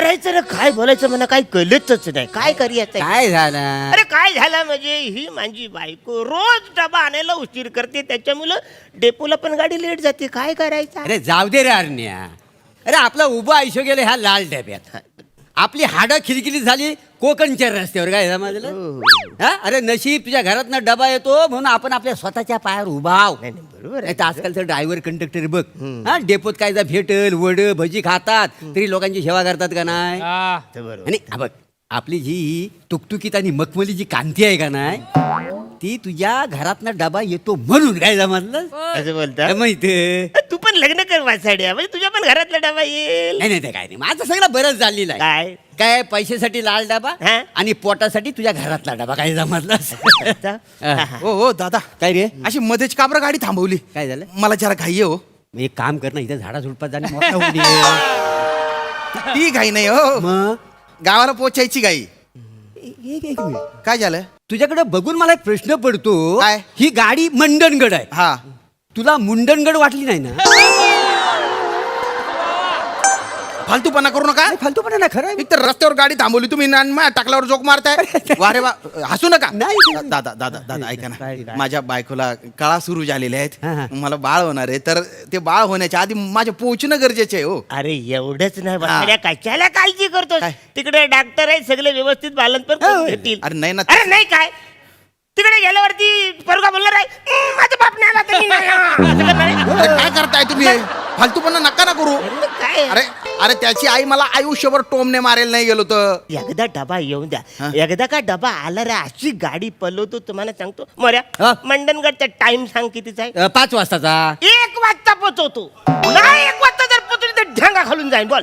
करायचं ना काय बोलायचं मला काही कळतच नाही. काय करायचं? काय झालं? अरे काय झालं म्हणजे ही माझी बायको रोज डबा आणायला उशीर करते, त्याच्यामुळं डेपोला पण गाडी लेट जाते. काय करायचं? अरे जाऊ दे रे अरण्या. अरे आपलं उभं आयुष्य गेलं ह्या लाल डब्यात. आपली हाडं खिलखिली झाली कोकणच्या रस्त्यावर. काय समजलं? हा, अरे नशीब तुझ्या घरातनं डबा येतो म्हणून आपण आपल्या स्वतःच्या पायावर उभा आहो. बरोबर नाही तर आजकालचं ड्रायव्हर कंडक्टर बघ, हा डेपोत काय जा भेटल वड भजी खातात तरी लोकांची सेवा करतात का नाही? बरोबर. आणि हा बघ आपली जी तुकतुकीत आणि मखमली जी कांती आहे का नाही, ती तुझ्या घरातनं डबा येतो म्हणून. काय समजलं? असं बोलता माहिती? तू पण लग्न कर वासाड्या, म्हणजे तुझ्या पण घरातला डबा येईल. नाही नाही ते काय नाही, माझं सगळं बरंच झालेलं आहे. काय काय पैशासाठी लाल डबा हा? आणि पोटासाठी तुझ्या घरातला डबा. काय समजलं? हो हो दादा, काय रे? अशी मध्येच का बरं गाडी थांबवली? काय झालं? मला जरा घाई आहे हो. मग एक काम कर ना, इथं झाडा झुडपात जाणे मोठा होऊ दे. ती घाई नाही हो, मग गावाला पोचायची घाई. एक मिनिट. काय झालं? तुझ्याकडे बघून मला एक प्रश्न पडतो. काय? ही गाडी मंडणगड आहे, हा, तुला मुंडणगड वाटली नाही ना? फालतूपणा करू नका. फालतूपणा ना, खरं आहे. एक तर रस्त्यावर गाडी थांबवली तुम्ही टाकल्यावर जोक मारताय. वारे वा, हसू नका. नाही. दादा दादा दादा ऐका काय? ना, माझ्या बायकोला कळा सुरू झालेल्या हा, हा. आहेत. मला बाळ होणार आहे, तर ते बाळ होण्याच्या आधी माझे पोहोचणं गरजेचे आहे हो. अरे एवढंच नाही वासाड्या, कशाला काळजी करतो? काय? तिकडे डॉक्टर आहे, सगळे व्यवस्थित बालन पण करून घेतील. अरे नाही ना. अरे नाही काय, तिकडे गेल्यावरती पोरगा बोलणार आहे, माझा बाप नाही आला तर मी नाही येणार." असं करणार आहे? अरे काय करताय तुम्ही? फालतूपणा नका ना करू. अरे काय अरे अरे त्याची आई मला आयुष्यभर टोमने मारेल नाही गेलो तर. एकदा डबा येऊन द्या. हा? एकदा का डबा आला रे, अशी गाडी पलवतो तुम्हाला सांगतो. मर्या हा? मंडणगडचा टाइम सांग कितीचा आहे? 5 वाजताचा. 1 वाजता पोचवतो. नाही 1 वाजता जर पोचवली तर ढेंगा खालून जाईल. बोल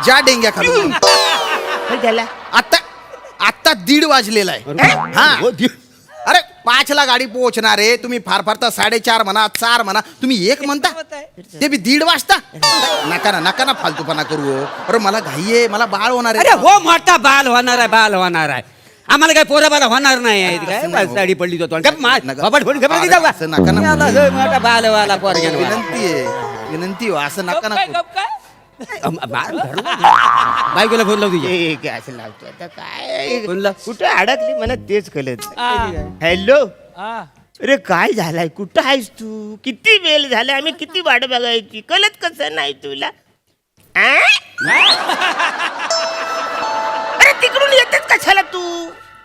ज्या डेंग्या खालून. काय त्याला? आता आता 1:30 वाजलेला आहे. हा. अरे 5ला गाडी पोहोचणार आहे, तुम्ही फार फार तर 4:30 म्हणा, 4 म्हणा, तुम्ही 1 म्हणता, ते बी 1:30 वाजता. नका ना नका ना फालतूपणा करू. अरे मला घाई आहे, मला बाळ होणार अरे आहे. हो, मोठा बाल होणार आहे, बाल होणार आहे. आम्हाला काय पोरा बाला होणार नाही आहे. काय साडी पडली तो नका. असं नका ना. मोठा बाल वाला पोरग्यानं वाला. विनंती आहे, विनंती हो, असं नका ना करू. बायकोला फोन लाव तुझ्या. काय असं लावतो आता काय? बोलला. कुठे अडकली मला तेच कळत. हॅलो, अरे काय झालाय? कुठं आहेस तू? किती वेळ झाला, आम्ही किती वाट बघायची, कळत कसं नाही तुला? आ? अरे तिकडून येतेच कशाला तू?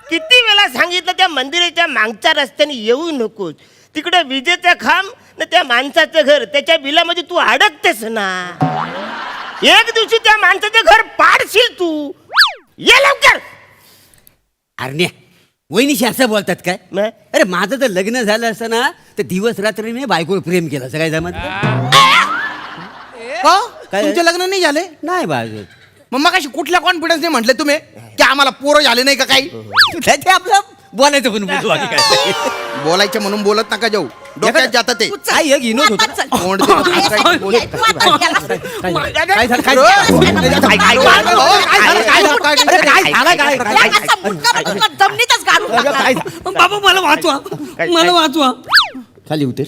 किती वेळा सांगितलं त्या मंदिराच्या मागच्या रस्त्याने येऊ नकोस. तिकडे विजेचा खांब ना त्या माणसाचं घर, त्याच्या बिलामध्ये तू अडकतेस ना. एक दिवशी त्या माणसाचं घर पाडशील तू. ये लवकर. अरे वहिनीशी असं बोलतात काय? मग? अरे माझं जर लग्न झालं असतं ना तर दिवस रात्री मी बायकोवर प्रेम केलं असं. काय जमत हो? तुमचे लग्न नाही झाले? नाही बाजू. मग अशी कुठल्या कॉन्फिडन्सने म्हटले तुम्ही की आम्हाला पोरं झाले नाही का काही? ते आपलं बोलायचं पण बोलू बाकी काय. बोलायचे म्हणून बोलत नका जाऊ, डोक्यात जातं ते. काय एक विनोद होता. तोंड ते काय बोलत. काय झालं? काय जमिनीतच गाडून बाबा मला वाचवा, मला वाचवा. खाली उतर.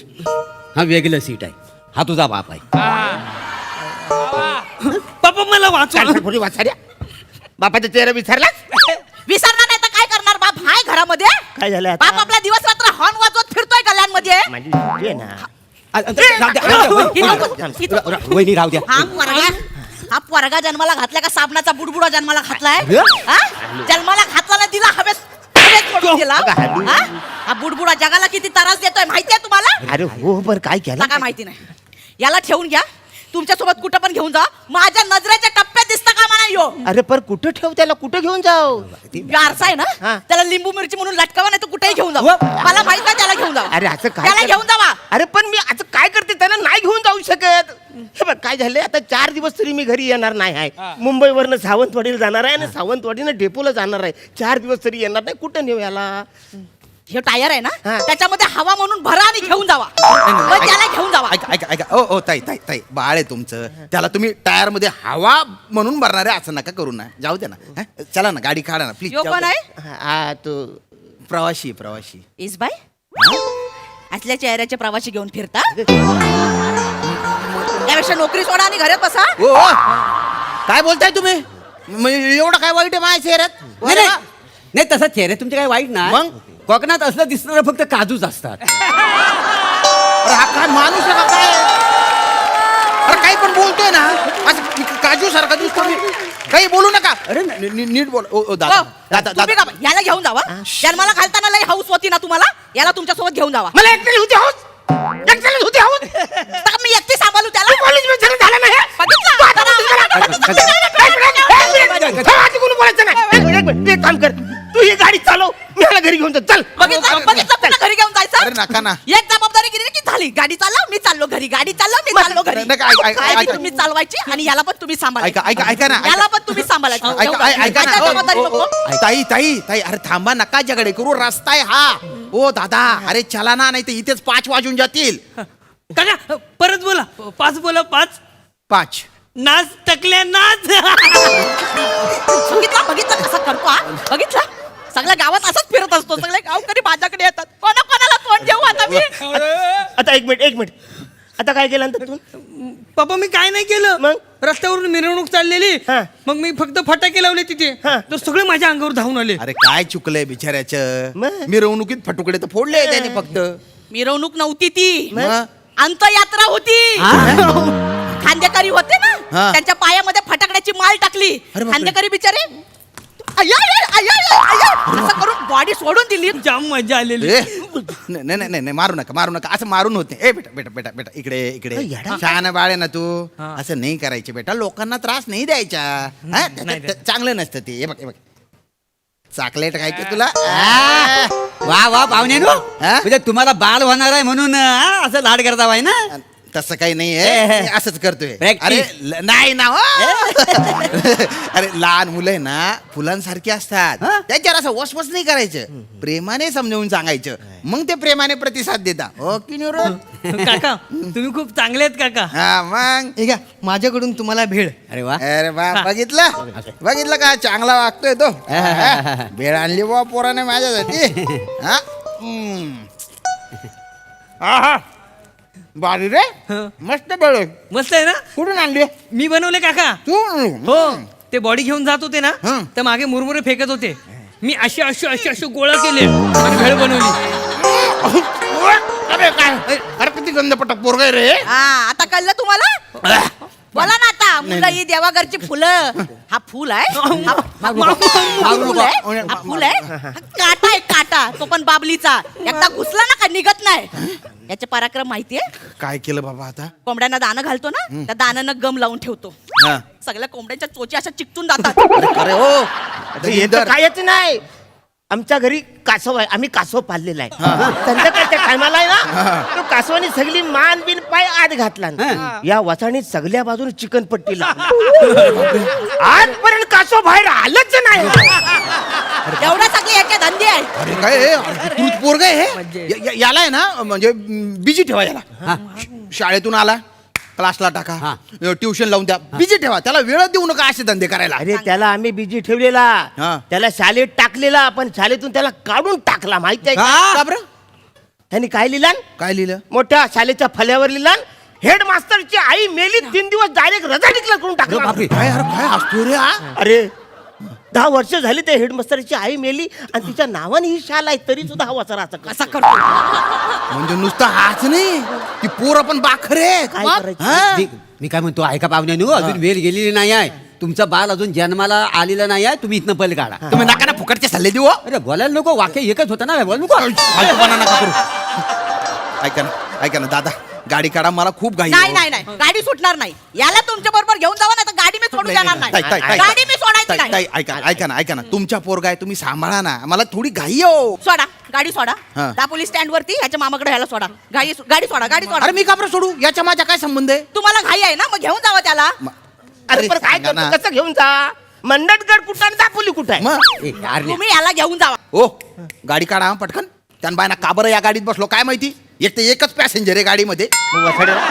हा वेगळं सीट आहे, हा तुझा बाप आहे. बाबा मला वाचवा. वाचाड्या, बापाचा चेहरा विसरलास? विसरणार नाही तर काय करणार? बाप हाय घरामध्ये. काय झालं बाप आता? आपला दिवस रात्र हॉर्न वाजवत फिरतोय गल्ल्यांमध्ये. माझी मुलगी आहे ना. वहिनी राहू द्या. हा पोरगा जन्माला घातलाय का साबणाचा बुडबुडा जन्माला घातलाय? हा? जन्माला घातला ना तिला हवेत पडून दिला. हा? हा बुडबुडा जगाला किती त्रास देतोय माहितीये तुम्हाला? अरे हो, पण काय केलं? मला काय माहिती नाही. याला ठेवून घ्या, तुमच्यासोबत कुठं पण घेऊन जा. माझ्या नजरेच्या टप्प्यात दिसता कामा नाही हो. अरे पण कुठं ठेव त्याला? कुठं घेऊन जाऊ? आरसा आहे हा. ना, त्याला लिंबू मिरची म्हणून लटकावा, नाही तर कुठेही घेऊन जा. मला माहित नाही, त्याला घेऊन जा. अरे असं काय त्याला कर- घेऊन जावा. अरे पण मी आता काय करते, त्यांना नाही घेऊन जाऊ शकत. हे बघ काय झालंय, आता 4 दिवस तरी मी घरी येणार नाही आहे. मुंबईवरनं सावंतवाडीला जाणार आहे आणि सावंतवाडीनं डेपोला जाणार आहे. 4 दिवस तरी येणार नाही. कुठं नेऊ याला? हे टायर आहे ना, हा. त्याच्यामध्ये हवा म्हणून भरा आणि घेऊन जावा. मग त्याला घेऊन जावा. ऐका ऐका ऐका. ओ ओ ताई ताई ताई, बाळ आहे तुमचं, त्याला तुम्ही टायर मध्ये हवा म्हणून भरणार आहे असं नका करू ना. जाऊ द्या ना. हा? चला ना, गाडी काढा ना प्लीज. यो कोण आहे? हा तो प्रवासी प्रवासी. इसबाई असल्या चेहऱ्याचे प्रवासी घेऊन फिरता? त्यापेक्षा नोकरी सोडा आणि घरात बसा. ओ ओ, काय बोलताय तुम्ही? म्हणजे एवढं काय वाईट आहे माझ्या चेहऱ्यात नाही, नाही. नाही तसं चेहरे तुमचे काही वाईट नाही मग? कोकणात असलं दिसणार फक्त काजूच असतात. अरे हा काय माणूस आहे का काय अरे काही पण बोलतोय ना असं काजू सारखा दिसतो मी. काही बोलू नका अरे नीट बोल ओ दादा दादा तुम्ही दादा का- याला घेऊन जावा जन्माला घालताना लई हाऊस होती ना तुम्हाला याला तुमच्यासोबत घेऊन जावा मला एकट्याला होती हाऊस एकट्याला होती हाऊस आता मी एकटी सांभाळू त्याला कॉलेज मध्ये झालं नाही बघितलं? बोलायचं नाही एक मिनिट, एक काम कर तू ही गाडी चालव मी ह्याला घरी घेऊन जातो. चल बघितलं बघितलं पुन्हा घरी घेऊन अरे जायचं नका ना एक जबाबदारी केली की झाली गाडी चालव मी चाललो घरी गाडी चालव मी चाललो घरी नका, ऐका, काय ती ऐका. तुम्ही चालवायची आणि याला पण तुम्ही सांभाळायचं ऐका ना याला पण तुम्ही सांभाळायचं ऐका ना आता जबाबदारी ओ, बघतो. ओ, ताई ताई ताई अरे थांबा नका झगडे करू रस्ता आहे हा ओ दादा अरे चला ना नाही तर इथेच 5 वाजून जातील काका परत बोला 5 बोला 5 5 नाच टकल्या नाच बघितलं बघितलं कसं करतो हा बघितलं सगळ्या गावात असंच फिरत असतो सगळे गावकरी माझ्याकडे येतात कोणाला तोंड देऊ आता मी आता एक मिनिट आता काय केलं नंतर तू पप्पा मी काय नाही केलं मग? रस्त्यावरून मिरवणूक चाललेली हा. मग मी फक्त फटाके लावले तिथे हा. तर सगळे माझ्या अंगावर धावून आले अरे काय चुकलंय बिचाऱ्याचं मग? मिरवणुकीत फटुकडे तर फोडले त्याने फक्त मिरवणूक नव्हती ती मग? अंतयात्रा होती खांदेकरी होते ना हा. त्यांच्या पायामध्ये फटाकड्याची माळ टाकली अरे बापरे. खांदेकरी बिचारे अय्या, अय्या, अय्या, अय्या. असं करून बॉडी सोडून दिली जाम मजा आलेली ए, नाही नाही नाही नाही, मारू नका असं मारून होते ए बेटा बेटा बेटा बेटा इकडे इकडे शहाणा बाळ आहे ना तू असं नाही करायचे बेटा लोकांना त्रास नाही द्यायचा हा? चांगलं नसतं ते हे बघ चॉकलेट खायचं तुला वा वा पाहुण्यानो हा? म्हणजे तुम्हाला बाल होणार आहे म्हणून असं लाड करता वाय ना तसं काही नाही आहे मी असंच करतोय Practice. अरे नाही ना हो. अरे लहान मुलं आहे ना फुलांसारखी असतात हा? त्याच्यावर असं वसवस नाही करायचं प्रेमाने समजावून सांगायचं मग ते प्रेमाने प्रतिसाद देता ओके न्यूरो काका तुम्ही खूप चांगले आहेत काका हा मग हे घ्या माझ्याकडून तुम्हाला भेळ अरे वा अरे बा बघितलं का चांगला वागतोय तो भेळ आणली बा पोराने माझ्यासाठी हा आहा. बारी रे मस्त भेळ आहे. मस्त आहे ना कुठून आणली मी बनवले काका तू हो ते बॉडी घेऊन जात होते ना हं. तर मागे मुरमुरे फेकत होते मी असे गोळा केले आणि भेळ बनवली अरे काय अरे किती गंधपटक पोरग आहे रे हा आता कळलं तुम्हाला बोला ना आता मुलं ही देवाघरची फुलं हा फुल आहे हा फुल आहे हा फुल आहे हा काटा आहे काटा तो पण बाबलीचा एकदा घुसला ना का निघत नाही याचे पराक्रम माहितीये काय केलं बाबा आता कोंबड्यांना दाणं घालतो ना त्या दाण्यानं गम लावून ठेवतो हा. सगळ्या कोंबड्यांच्या चोची अशा चिकटून जातात अरे हो हे तर कायच नाही आमच्या घरी कासव आहे आम्ही कासव पाळलेला आहे संध्याकाळच्या टायमाला आहे ना तो कासवाने सगळी मान बिन पाय आत घातला या वाचाणीत सगळ्या बाजूने चिकन पट्टी लावली आजपर्यंत कासव बाहेर आलंच नाही एवढ्या सगळे याचे धंदे आहेत अरे काय पोरग आहे हे याला आहे ना म्हणजे बिजी ठेवा याला शाळेतून आला क्लासला टाका ट्युशन लावून द्या बिजी ठेवा त्याला वेळ देऊ नका असे धंदे करायला अरे त्याला आम्ही बिजी ठेवलेला हा. त्याला शाळेत टाकलेला पण शाळेतून त्याला काढून टाकला माहिती आहे का का बरं? त्यांनी काय लिहिला काय लिहिलं मोठ्या शाळेच्या फल्यावर लिहिला हेडमास्टरची आई मेली 3 दिवस डायरेक्ट रजा डिक्लेअर करून टाकला काय अरे काय असतो रे हा अरे 10 वर्ष झाली त्या हेडमास्टरची आई मेली आणि तिच्या नावाने ही शाळा आहे तरी सुद्धा हा वाचरा कसा करतो म्हणजे नुसतं हाच नाही ती पोर आपण बाखरे काय मग? करायचं मी काय म्हणतो ऐका पाहुण्यानो अजून वेळ गेलेली नाही आहे तुमचं बाल अजून जन्माला आलेलं नाही आहे तुम्ही इथनं पहिले काढा तुम्ही नका ना फुकटचे सल्ले देऊ हो. अरे बोलायला नको वाक्य एकच होतं ना बोल नको फालतूपणा नका करू ऐका ना दादा गाडी काढा मला खूप घाई नाही आहे. नाही नाही गाडी सुटणार नाही याला तुमच्या बरोबर घेऊन जावा ना तर गाडी मी सोडून जाणार ताई, ताई, नाही ताई, गाडी मी सोडायची ताई, ताई, नाही ऐका ना तुमच्या पोरगा आहे तुम्ही सांभाळा ना मला थोडी घाई आहे हो सोडा गाडी सोडा हा. त्या पोलीस स्टँड वरती ह्याच्या मामाकडे ह्याला सोडा गाडी सोडा गाडी सोडा अरे मी का बरं सोडू याच्या माझ्या काय संबंध आहे तुम्हाला घाई आहे ना मग घेऊन जावा त्याला अरे पण काय सांगा ना. करतो कसं घेऊन जा मंडटगड कुठं आणि दापोली कुठं आहे मग ए, यार रे. तुम्ही याला घेऊन जावा ओ गाडी काढा हा, पटकन त्यान बायना का बरं या गाडीत बसलो काय माहिती एक तर एकच पॅसेंजर आहे गाडीमध्ये मग वसाड्याला-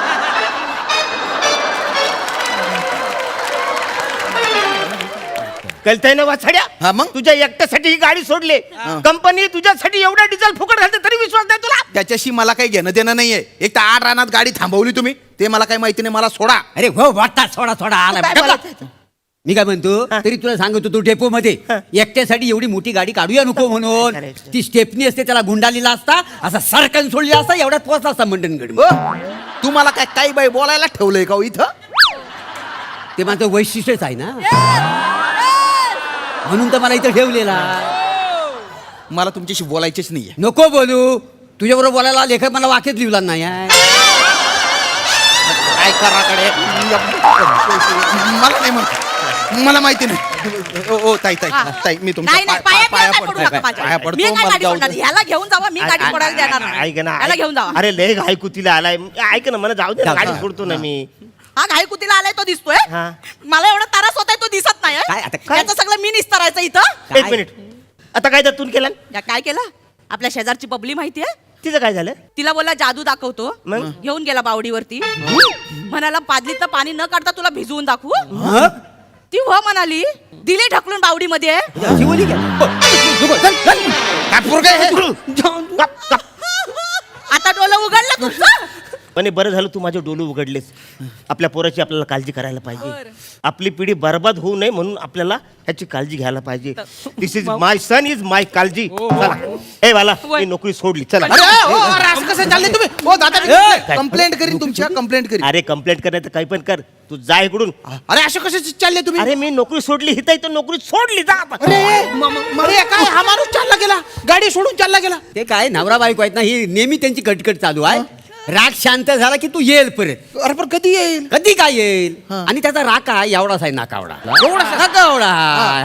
कळतंय ना वाछड्या हा, मग? तुझ्या एकट्यासाठी ही गाडी सोडली कंपनी तुझ्यासाठी एवढा डिझेल फुकट घालते तरी विश्वास नाही तुला त्याच्याशी मला काही घेणं देणं नाहीये एक तर 8 रानात गाडी थांबवली तुम्ही ते मला काही माहिती नाही मला सोडा अरे हो वाटता सोडा सोडा आला काय बघा. बोलायचं? मी काय म्हणतो तरी तुला सांगत होतो डेपो मध्ये एकट्यासाठी एवढी मोठी गाडी काढूया नको म्हणून करायचं. ती स्टेपनी असते त्याला गुंडालीला असता असा सरकन सोडलेला असता एवढ्यात पोहोचला असता मंडणगड हो? तुम्हाला काय काही बाई बोलायला ठेवलंय का हो इथं? ते माझं वैशिष्ट्यच आहे ना म्हणून तर मला इथं ठेवलेला मला तुमच्याशी बोलायचेच नाहीये. नको बोलू तुझ्याबरोबर बोलायला लेखक मला वाक्यात लिहिला नाही आहे. काय कराकडे मला नाही म्हणत मला माहिती नाही. ओ ताई ताई ताई मी तुमच्या नाही नाही पाया पडू नका पाया माझ्या. पडतो मी काय मला गाडी जाऊ सोडणार दे. ह्याला घेऊन जावा मी गाडी सोडायला देणार नाही. ऐक ना ह्याला घेऊन जावा अरे लय घाई कुतीला आलाय ऐक ना मला जाऊ दे ना, गाडी सोडतो ना मी. हा घाई कुतीला आलाय तो दिसतोय हा. मला एवढा त्रास होताय तो दिसत नाही काय आता काय? याचं सगळं मी निस्तारायचं इथं काय? एक मिनिट आता काय त्यातून केलं या काय केलं आपल्या शेजारची बबली माहितीये तिचं काय झालं तिला बोला जादू दाखवतो मग? घेऊन गेला बावडीवरती म्हणाला पादलीत पाणी न काढता तुला भिजवून दाखवू हं? ती हो म्हणाली दिली ढकलून बावडीमध्ये अशी बोली का? काय पोरगं आहे हे? आता डोलं उघडलं तुमचं पण बरं झालं तू माझे डोळे उघडलेस आपल्या पोराची आपल्याला काळजी करायला पाहिजे आपली पिढी बर्बाद होऊ नये म्हणून आपल्याला ह्याची काळजी घ्यायला पाहिजे दिस इज माय सन इज माय काळजी चला ए वाला मी नोकरी सोडली चला अरे ओ, अरे असं कसं चाललंय तुम्ही ओ दादा काय? कंप्लेंट करीन तुमच्या कंप्लेंट करीन. अरे कंप्लेंट करण्याचं काही पण कर तू जा इकडून अरे असं कसं चालले तुम्ही? अरे मी नोकरी सोडली हिता इथं नोकरी सोडली जा आता. अरे काय हा माणूस चालला गेला गाडी सोडून चालला गेला. ते काय नवरा बायको आहेत ना ही नेहमी त्यांची कटकट चालू आहे राग शांत झाला की तू येईल परत अरे पण कधी येईल? कधी काय येईल आणि त्याचा राग काय एवढाच आहे नाकावडा नाकावडा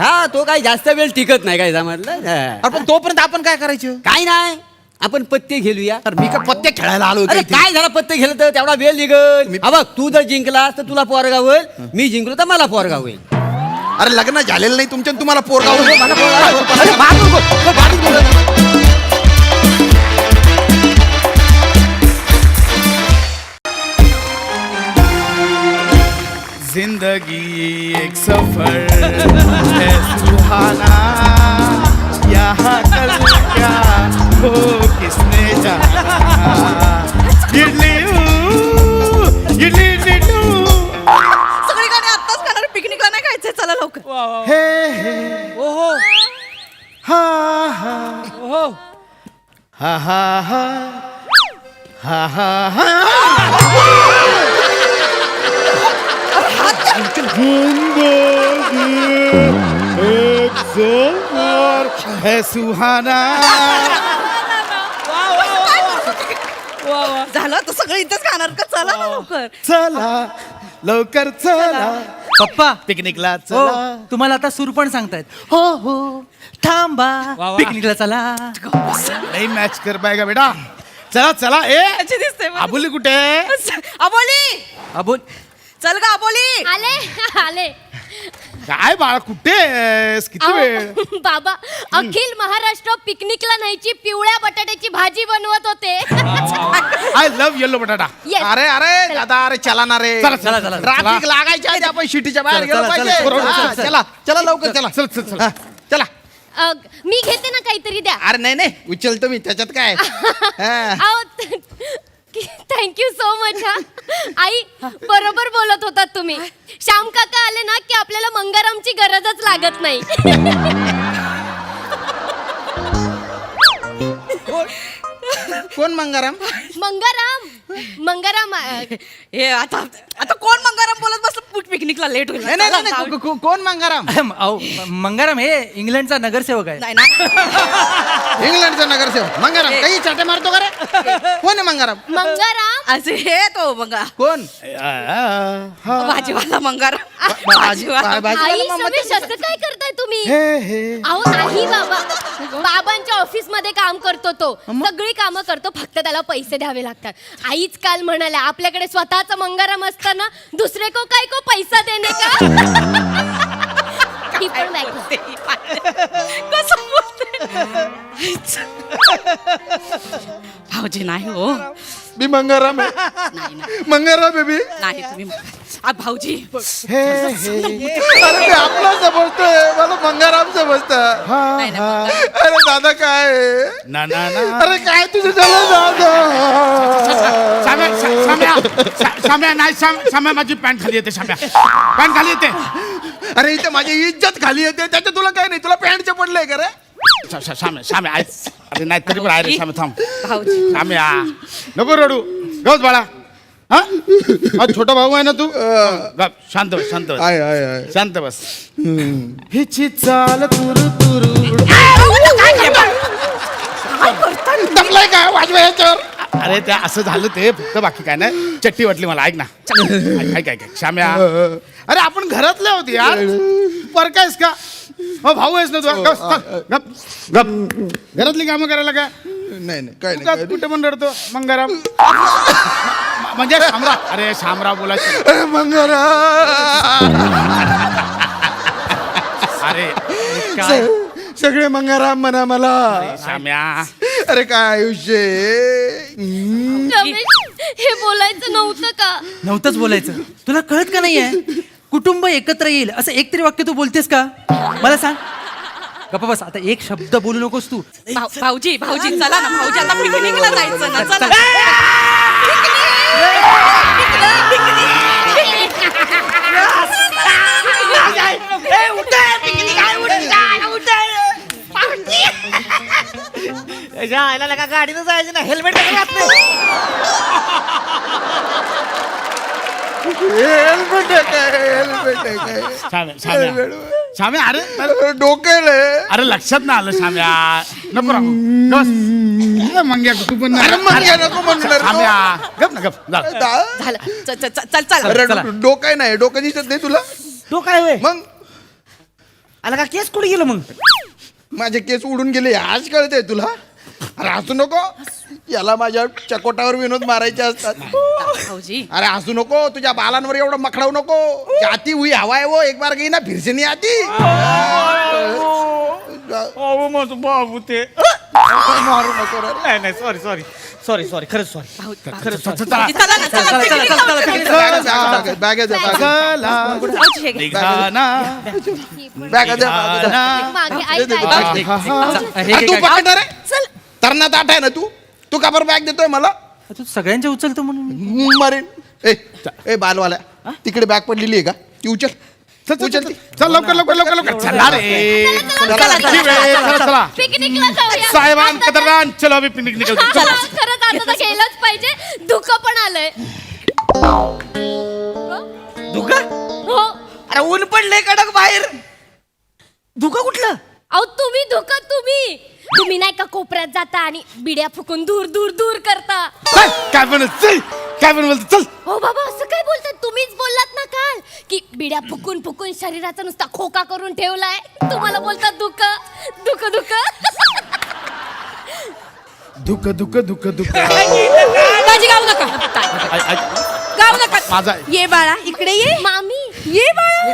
हा तो काही जास्त वेळ टिकत नाही काय समजलं अरे पण तोपर्यंत आपण काय करायचं? काय नाही आपण पत्ते खेळूया अरे मी काय पत्ते खेळायला आलो होतो अरे इथे. काय झालं पत्ते खेळत तेवढा वेळ निघल हा बघ तू जर जिंकलास तर तुला पोरगा होईल मी जिंकलो तर मला पोरगा होईल अरे लग्न झालेलं नाही तुमच्या तुम्हाला पोरगा होईल. मला पोरगा होईल. अरे बाप रे, बाप रे. जिंदगी एक सफर है सुहाना यहाँ कल क्या हो किसने जाना इडली इडली इडली सगळीकडे आत्ताच खाणार पिकनिकला नाही खायचंय चला लवकर हे हे ओहो हा हा ओहो हा हा हा हा हा एक सफर है सुहाना झालं तर सगळं इथेच खाणार का चला ना लवकर चला लवकर चला पप्पा पिकनिकला हो चला तुम्हाला आता सूर पण सांगतायत हो हो थांबा वा. पिकनिकला चला नाही मॅच कर पाएगा बेटा चला चला ए अच्छी दिसते मला. आबुली कुठे अबोली अबोल चल गा अबोली आले आले काय बाळा कुठे आहेस? किती वेळ अहो, बाबा अखिल महाराष्ट्र पिकनिकला न्यायची पिवळ्या बटाट्याची भाजी बनवत होते आय लव्ह येलो बटाटा Yes. अरे अरे दादा अरे चला ना रे चला, चला, चला. ट्रॅफिक लागायच्या आधी आपण शिटीच्या बाहेर चला, गेलो चला, पाहिजे चला, बरोबर, हा, चला, चला चला लवकर चला चल चल चल हा, चला मी घेते ना काहीतरी द्या अरे नाही नाही उचलतो मी त्याच्यात काय हा. थँक्यू सो मच हा आई बरोबर बोलत होतात तुम्ही श्याम काका आले ना की आपल्याला मंगारामची गरजच लागत नाही कोण मंगाराम? मंगाराम हे आता आता कोण मंगाराम बोलत बसलं पिकनिकला लेट होईल नाही नाही चला, नाही, जाऊ. कोण मंगाराम? अहो मंगाराम हे इंग्लंडचा नगरसेवक आहे नाही ना इंग्लंडचा नगरसेवक मंगाराम काही चाटे मारतो का रे? कोण आहे मंगाराम? मंगाराम असे हे तो मंगा कोण? भाजीवाला मंगाराम भाजी- भाजीवाला भाजी- आई समेश असं काय करताय तुम्ही अहो नाही बाबा बाबांच्या ऑफिस मध्ये काम करतो तो सगळी कामं करतो फक्त त्याला पैसे द्यावे लागतात आईच काल म्हणाल्या आपल्याकडे स्वतःचा मंगाराम असताना दुसरे को काय को पैसा देणे का ही पण बायको. कसं बोलते भाऊजी नाही हो मी मंगाराम आहे नाही नाही मंगाराम बेबी नाही तुम्ही भाऊजी हे हे अरे मी आपला समजतोय मला मंगाराम समजतं नाही, नाही, अरे दादा काय आहे? ना ना ना अरे काय तुझं झालं दादा शाम्या नाही शाम्या माझी पॅन्ट खाली येते शाम्या पॅन्ट खाली येते अरे इथे माझी इज्जत खाली येते त्याच्या तुला काय नाही तुला पॅन्टचं पडलंय का रे शाम्या अरे नाही तरी पण आहे रे शाम्या थांब भाऊजी शाम्या नको रडू गौस बाळा हा छोटा भाऊ आहे ना तू गप, शांत बस शांत बस आहे आहे आहे शांत बस हिची चाल तुरु तुरु दमलाय काय वाजवा याच्यावर अरे त्या असं झालं ते फक्त बाकी काय नाही चट्टी वाटली मला ऐक ना ऐक शाम्या अरे आपण घरातले होते यार परकायस का मग भाऊ आहेस ना तू गप गप घरातली कामं करायला का नाही नाही काय तू का नाही कुठे पण रडतो मंगाराम म्हणजे शामराव अरे शामराव बोलायचं अरे मंगारा अरे काय सगळे मंगाराम म्हणा मला शाम्या अरे काय आयुष्य आहे? रमेश हे बोलायचं नव्हतं का? नव्हतंच बोलायचं तुला कळत का नाहीये कुटुंब एकत्र येईल असं एक तरी वाक्य तू बोलतेस का मला सांग गप्पा बस आता एक शब्द बोलू नकोस तू भाऊजी चला ना भाऊजी आता पिकनिकला जायचं ना चला गाडीनं जायचं ना हेल्मेट हेल्मेट आहे काय हेल्मेट आहे काय शाम्या शाम्या अरे अरे डोक्याला आहे. अरे लक्षात ना आलं शाम्या नको राहू बस मंग्या तू पण अरे मंग्या नको म्हणू रे. शाम्या गप ना गप जा. झालं चल अरे डोकं नाही डोकं दिसत नाही तुला तो काय होय मग आला का केस कुठे गेलो मग माझे केस उडून गेले आज कळतंय तुला अरे हसू नको याला माझ्या चकोटावर विनोद मारायचे असतात भाऊजी अरे हसू नको तुझ्या बालांवर एवढं मखडावू नको जाती हुई हवा है वो एक बार गई ना फिर से नहीं आती बाबू ते मारू नको रे. नाही नाही सॉरी खरंच सॉरी चला चला ना चला पिकनिकला जाऊ. बॅग द्या भाऊजी, हे घे. निघाना बॅग द्या मागे ऐक अरे तू पकड रे चल तरणात आठ आहे ना तू का बरं बॅग देतोय मला तू सगळ्यांच्या उचलतो म्हणून मरेन ए बालवाला तिकडे बॅग पडलेली आहे का ती उचल उचल ती. चल लवकर चला रे चला पिकनिकला जाऊया साहेबान कदरदान चलो अभी पिकनिक निकल चला, खरंच आता तर गेलंच पाहिजे धुकं पण आलंय धुका हो अरे ऊन पडले कडक बाहेर धुका कुठलं अहो तुम्ही नाही का कोपऱ्यात जाता आणि बिड्या फुकून दूर दूर दूर करता काय पण बोलतो चल हो बाबा असं काय बोलतात तुम्हीच बोललात ना काल की बिड्या फुकून फुकून शरीराचा नुसता खोका करून ठेवलाय तुम्हाला बोलतात दुःख दाजी गाऊ नका गाऊ नका माझा ये बाळा इकडे ये मामी ये बाळा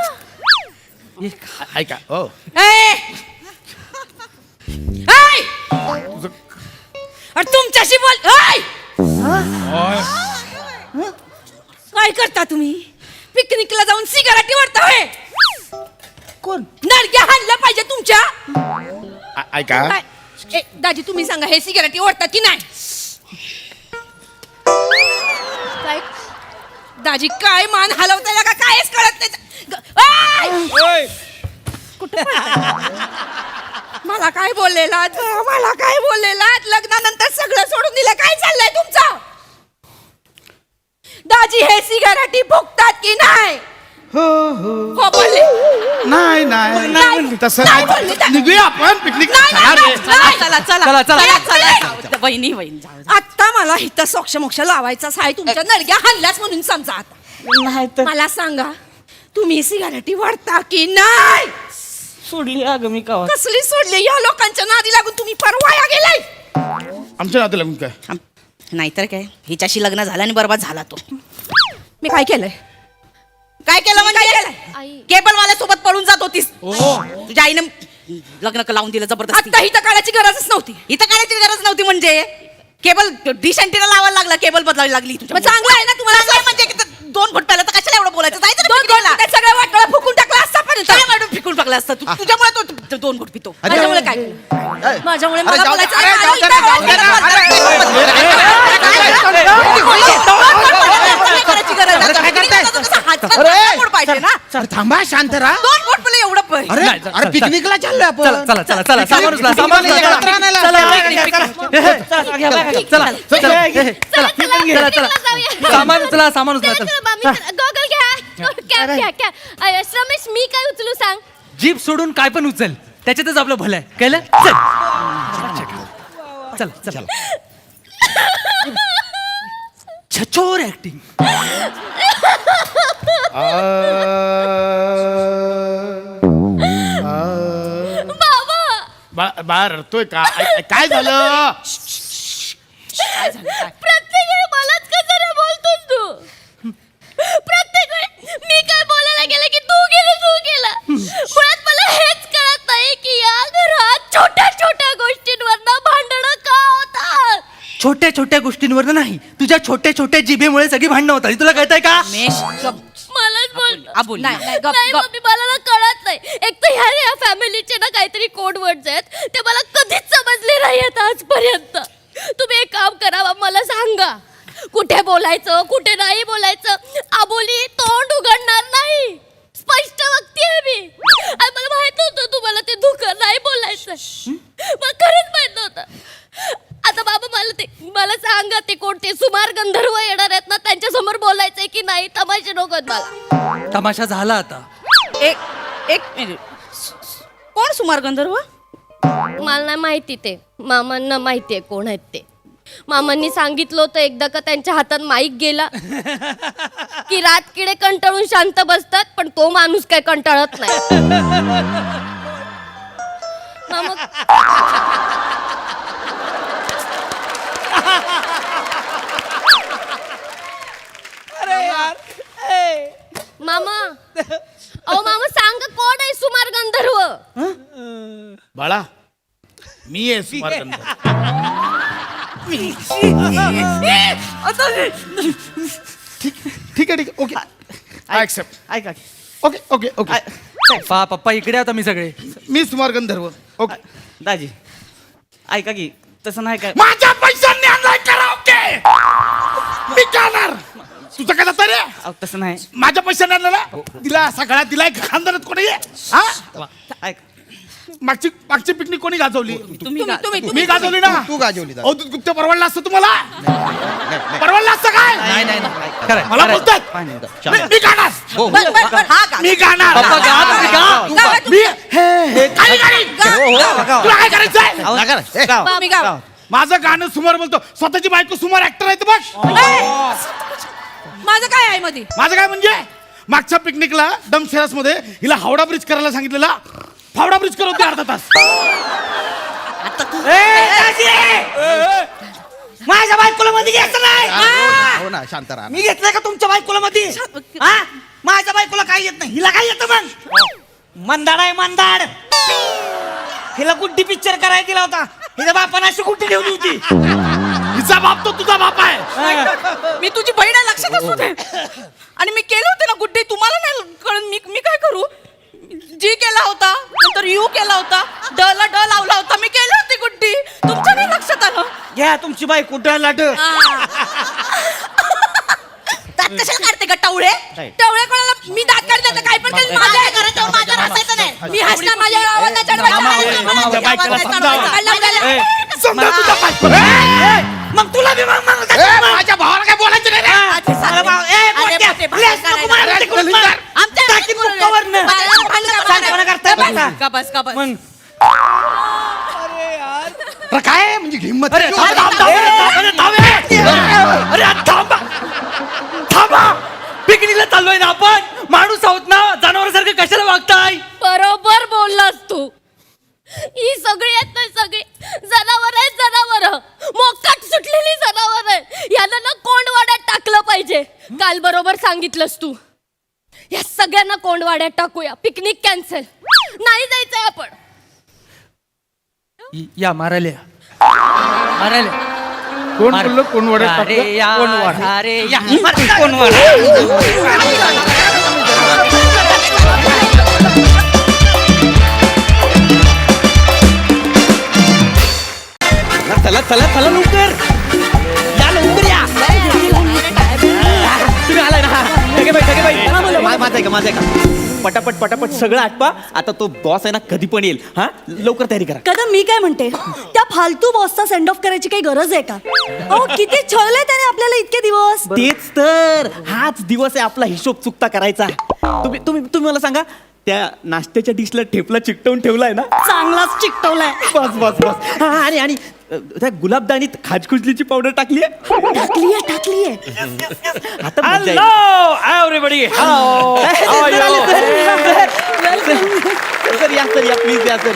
ऐका हो ए! ऐ! अरे तुमच्याशी बोल ऐ! काय करता तुम्ही पिकनिकला जाऊन सिगारेटी वाटता होय कोण नडक्या हाणल्या पाहिजे तुमच्या ऐका काय? ए, दाजी तुम्ही सांगा हे सिगारेटी ओढतात की नाही काय दाजी काय मान हलवताय का कायच कळत नाही ऐ! कुठं पळताय? मला काय बोललेलात लग्नानंतर सगळं सोडून दिलं काय चाललंय तुमचं दाजी हे सिगारेटी फुकतात की नाही हो बोलले नाही तसं नाही बोलली. नाही निघूया आपण पिकनिक चला वहिनी आता मला इथं सोक्ष मोक्ष लावायचा आहे तुमच्या नडग्या हल्ल्याच म्हणून समजा आता मला सांगा तुम्ही सिगारेटी वाढता की नाही सोडली अगं मी का कसली सोडली या लोकांच्या नादी लागून तुम्ही परवाया गेलाय आमच्या नाते लागून काय नाहीतर काय हिच्याशी लग्न झालं आणि बरबाद झाला तो मी काय केलंय म्हणजे आई. केबल वाल्यासोबत पळून जात होतीस तुझ्या आईने लग्न लावून दिलं जबरदस्ती आता इथं काढायची गरजच नव्हती म्हणजे केबल डिश अँटीना लावायला लागला केबल बदलावी लागली चांगलं आहे ना तुम्हाला काय म्हणजे 2 घोट प्याला तर कशाला एवढं बोलायचं जायचं ना पिकनिकला. सगळं वाटलं फुकून टाकलं असतं पण काय वाटून फिकून टाकलं असतं तुझ्यामुळे तो 2 घोट पितो अरे, माझ्यामुळे काय केलं? माझ्यामुळे अरे, मला जाऊ दे, बोलायचं अरे, नाही, जाऊ दे, मला जाऊ दे, काय करायची गरज नाही. काय करताय? पिकनिकला तसं हातात अरे! गोड पाहिजे ना. अरे थांबा, शांत राहा. 2 घोट पिलं एवढं पण. अरे नाही, अरे चल, पिकनिकला चाललोय आपण. चला चला चला चला सामान उचला, पिकनिक सामान उचला, एकत्र आणायला. चला, चला, चला, चला, चला, चला, चला, चला. सामान उचला, सामान उचला, चला. गॉगल घ्या कॅप घ्या कॅप रमेश मी काय उचलू सांग जीप सोडून काय पण उचल, त्याच्यातच आपलं भलं आहे, कळलं? चल चल चल. छछोर ऍक्टिंग. बाबा बाळा रडतोय का काय झालं? प्रत्येक वेळी मलाच कसं रे बोलतोस तू प्रत्येक वेळी मी काय बोलायला गेलं की तू गेला मुळात मला हेच कळत नाही की या घरात छोट्या छोट्या गोष्टींवरनं भांडणं का होतात. छोट्या छोट्या गोष्टींवर नाही, तुझ्या छोट्या छोट्या जिभेमुळे सगळी भांडणं होतात. तुला कळतंय का? मलाच बोल नाही, नाही, गप, नाही गप. मम्मी मला ना कळत नाही. एक तर ह्या फॅमिलीचे ना काहीतरी कोड वर्ड्स आहेत ते मला कधीच समजले नाही आहेत आजपर्यंत. तुम्ही एक काम करा मला सांगा कुठे बोलायचं कुठे नाही बोलायचं. आबोली तोंड उघडणार नाही स्पष्ट वक्ती मी आणि मला माहित नव्हतं तुम्हाला ते दुःख नाही बोलायचं मला खरंच माहित नव्हतं. आता बाबा मला सांगा ते कोणते सुमार गंधर्व येणार आहेत ना त्यांच्या समोर बोलायचंय की नाही तमाशे नकोत मला. तमाशा झाला आता. एक मिनिट कोण सुमार गंधर्व? मला नाही माहिती ते मामांना माहिती आहे कोण आहेत ते. मामांनी सांगितलं होतं एकदा का त्यांच्या हातात माईक गेला की रात किडे कंटाळून शांत बसतात पण तो माणूस काय कंटाळत नाही. मामा मामा अहो मामा सांगा कोण आहे सुमार गंधर्व. बाळा मी आहे सुमार गंधर्व. ठीक आहे ओके आय एक्सेप्ट. ऐका ओके ओके ओके पप्पा इकडे आता मी सगळे. मी सुमार गंधर्व. ओके दाजी ऐका की तसं नाही काय माझ्या पैशांनी आणलाय कराओके मी गाणार. तुझं काय जातं रे? अहो, तसं नाही माझ्या पैशाने आणलेला दिला असा गळा दिलाय खानदारात कोणी हा ऐक मागची पिकनिक कोणी गाजवली? तुम्ही मी गाजवली ना. तू गाजवली दादा. अवधूत गुप्त परवडला असतं तुम्हाला? परवडला असतं काय? नाही नाही नाही. खरंय, मला खरंय. बोलतात मी गाणार. हा का मी गाणार. पप्पा गा, तुम्ही गा. तू गा, तू मी काही गाणी. तुला काय करायचंय? तुम्ही गा. माझं गाणं सुमार बोलतो. स्वतःची बायको सुमार ऍक्टर आहे बघ. माझं काय आहे मध्ये? माझं काय म्हणजे मागच्या पिकनिकला डमशेरास मध्ये हिला हावडा ब्रिज करायला सांगितलेला फावडा ब्रिज करत अर्धा तास. माझ्या बायकोला मध्ये घ्यायचं नाही. हो ना, शांत राहा. मी घेतलंय का तुमच्या बायकोला मध्ये? हा माझ्या बायकोला काय येत नाही हिला काय येतं मग? मंदाड आहे मंदाड. हिला गुड्डी पिक्चर करायला दिला होता. हिच्या बापाने अशी गुड्डी ठेवली होती. हिचा बाप तो तुझा बाप आहे. मी तुझी बहीण आहे लक्षात असू दे. आणि मी केले होते ना गुड्डे तुम्हाला नाही कळून मी काय करू? जी केला होता नंतर यू केला होता ड ला ड लावला होता मी केली होती गुड्डी तुमच्या नाही लक्षात आलं. घ्या तुमची बायको डलाड. दात कशाला काढते का टवळे टवळे कोणाला मी दात काढते तर काय पण करेल. माझ्या घरात माझ्या हसायचं नाही. मी हसणार माझ्या गावाला माझ्या बायकोला समजा तुझ्या बायको. मग तुला बी मग मग माझ्या भावाला काय बोलायचं नाही रे. मग अरे काय म्हणजे हिंमत अरे थांबा. पिकनिकला चाललोय ना आपण. माणूस आहोत ना, जनावरांसारखं कशाला वागताय? बरोबर बोललास तू. ही सगळी आहेत ना सगळी जनावर आहेत जनावर मोकाट सुटलेली जनावर आहे. यांना ना कोंडवाड्यात टाकलं पाहिजे. काल बरोबर सांगितलंस तू. या सगळ्यांना कोंडवाड्यात टाकूया. पिकनिक कॅन्सल नाही जायचंय आपण. या मारायला या. मारायला कोण बोललो कोण वड्यात टाकलं? कोण वडा? अरे या कोण वडा? चला चला चला लवकर या लवकर या तुम्ही आलाय ना ठगे बाई माझं आहे का पटापट पटापट सगळं आटपा आता तो बॉस आहे ना कधी पण येईल हा लवकर तयारी करा कदम मी काय म्हणते त्या फालतू बॉसचा सेंड ऑफ करायची काही गरज आहे का अहो किती छळले त्याने आपल्याला इतके दिवस तेच तर हाच दिवस आहे आपला हिशोब चुकता करायचा तुम्ही तुम्ही तुम्ही मला सांगा त्या नाश्त्याच्या डिशला ठेपला चिकटवून ठेवलाय ना चांगलाच चिकटवलाय बस बस बस हा आणि त्या गुलाबदानीत खाजकुजलीची पावडर टाकली टाकलीये आता मजा येईल. एव्हरीबडी सर या प्लीज या sir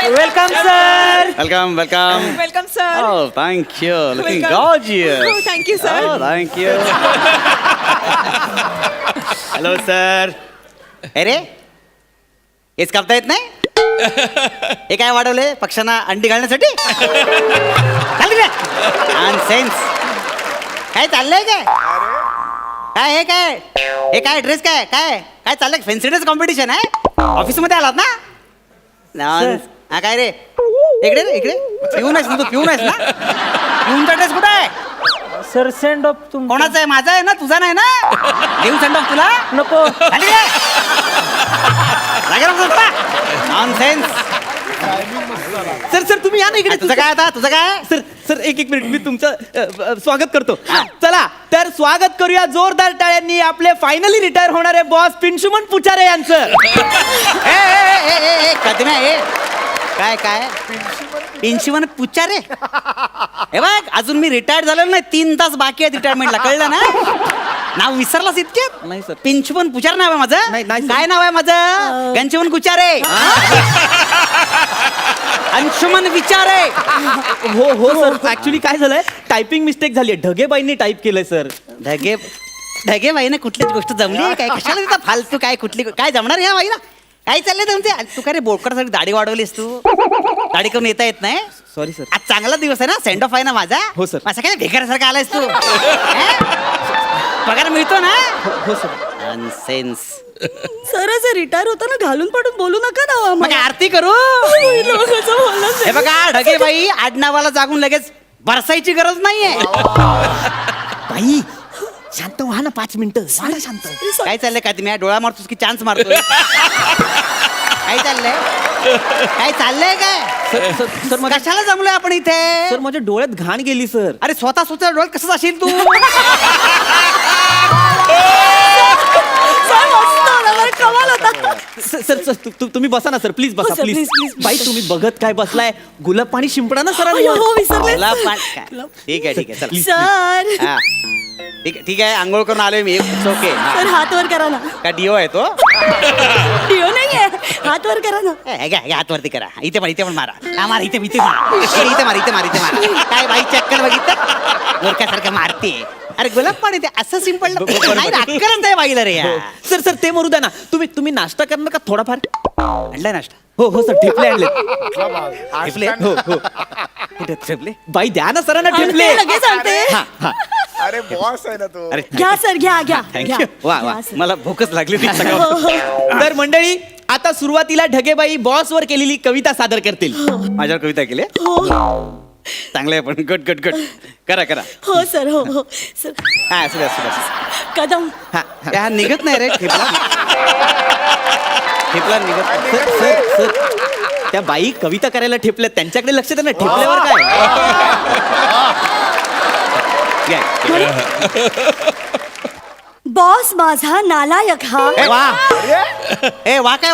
welcome sir Welcome. Welcome sir Oh, thank you. Looking Welcome. gorgeous. Thank you sir Oh, thank you. Hello sir अरे हेच कापता येत नाही हे काय वाढवले पक्ष्यांना अंडी घालण्यासाठी सेन्स काय चाललंय काय हे काय ड्रेस काय काय चाललंय फॅन्सी ड्रेस कॉम्पिटिशन आहे ऑफिस मध्ये आलात ना Nonsense. हा काय रे इकडे पिऊन आहेस ना तू पिऊन आहेस ना पिऊनचा ड्रेस कुठे आहे सर सेंड ऑफ तुम कोणाचा आहे माझा आहे ना तुझा नाही ना देऊ सेंड ऑफ तुला नको सर तुम्ही या ना इकडे तुझं काय आता तुझं काय सर एक मिनिट मी तुमचं स्वागत करतो चला तर स्वागत करूया जोरदार टाळ्यांनी आपले फायनली रिटायर होणारे बॉस पिंशुमन पुचारे यांचं कदम्या काय पिंशीवन पुचारे हे बघ अजून मी रिटायर्ड झालो नाही 3 तास बाकी आहेत रिटायरमेंटला कळलं ना नाव विसरलास इतक्यात नाही सर पिंचवन पुचार नाव आहे माझं नाही, सर. काय नाव आहे माझं गंचवन कुचारे अंशुमन विचारे हो सर ऍक्च्युली काय झालंय टायपिंग मिस्टेक झाली आहे ढगेबाईंनी टाईप केलंय सर ढगे बाईने कुठलीच गोष्ट जमली आहे काय कशाला तिथं फालतू काय जमणार ह्या बाईला काय चाललंय तुमचे तू काय रे बोटकरसाठी दाढी वाढवलीस तू दाढी करून येता येत नाही सॉरी सर आज चांगला दिवस आहे ना सेंड ऑफ आहे ना माझा हो, सर. माझा काय भिकाऱ्यासारखा आलायस तू पगार मिळतो ना हो सर सेन्स सर असं रिटायर होताना घालून पाडून बोलू नका ना मग आरती करू हे बघा ढगे बाई आडनावाला जागून लगेच बरसायची गरज नाहीये बाई शांत व्हा ना 5 मिनिटं शांत काय चाललंय का तुम्ही डोळा मारतोस की चान्स मारतोय काय चाललंय काय सर माझ्या कशाला जमलोय आपण इथे सर माझ्या डोळ्यात घाण गेली सर अरे स्वतः डोळ्यात कसं जाशील तू कमाल होता सर तुम्ही बसा ना सर प्लीज बसा हो, सर, प्लीज please. बाई तुम्ही बघत काय बसलाय गुलाब पाणी शिंपडा ना सर हो विसरले गुलाब पाणी काय? ठीक आहे चला सर हा. ठीक आहे आंघोळ करून आलोय मी ओके सर हात वर करा ना का डिओ आहे तो डिओ नाहीये हात वर करा ना हातवरती करा इथे पण मारा हा, मार इथे मार काय बाई चक्कर बघितलं मूर्खासारखं मारते अरे गुलाब पाणी ते असं सिंपल राजकारण आहे बाईला रे सर ते मरू द्या ना तुम्ही नाश्ता करणार का थोडाफार आणलाय नाश्ता हो सर ठेपले आणले ठेपले हो कुठे ठेपले बाई द्या ना सरांना ठेपले आणते, लगेच आणते. हा. अरे बॉस आहे ना तो अरे घ्या सर घ्या थँक्यू वा घ्या, सर. मला भूकच लागली होती हो, सगळं तर मंडळी आता सुरुवातीला ढगेबाई बॉस वर केलेली कविता सादर करतील माझ्यावर कविता केली चांगलं आहे पण गट करा हो सर हो सर हा असू द्या कदम हा निघत नाही रे ठेपला निघत नाही. सर त्या बाई कविता करायला ठेपल्या त्यांच्याकडे लक्ष द्या ना ठेपल्यावर काय बॉस माझा नालायक हा वा काय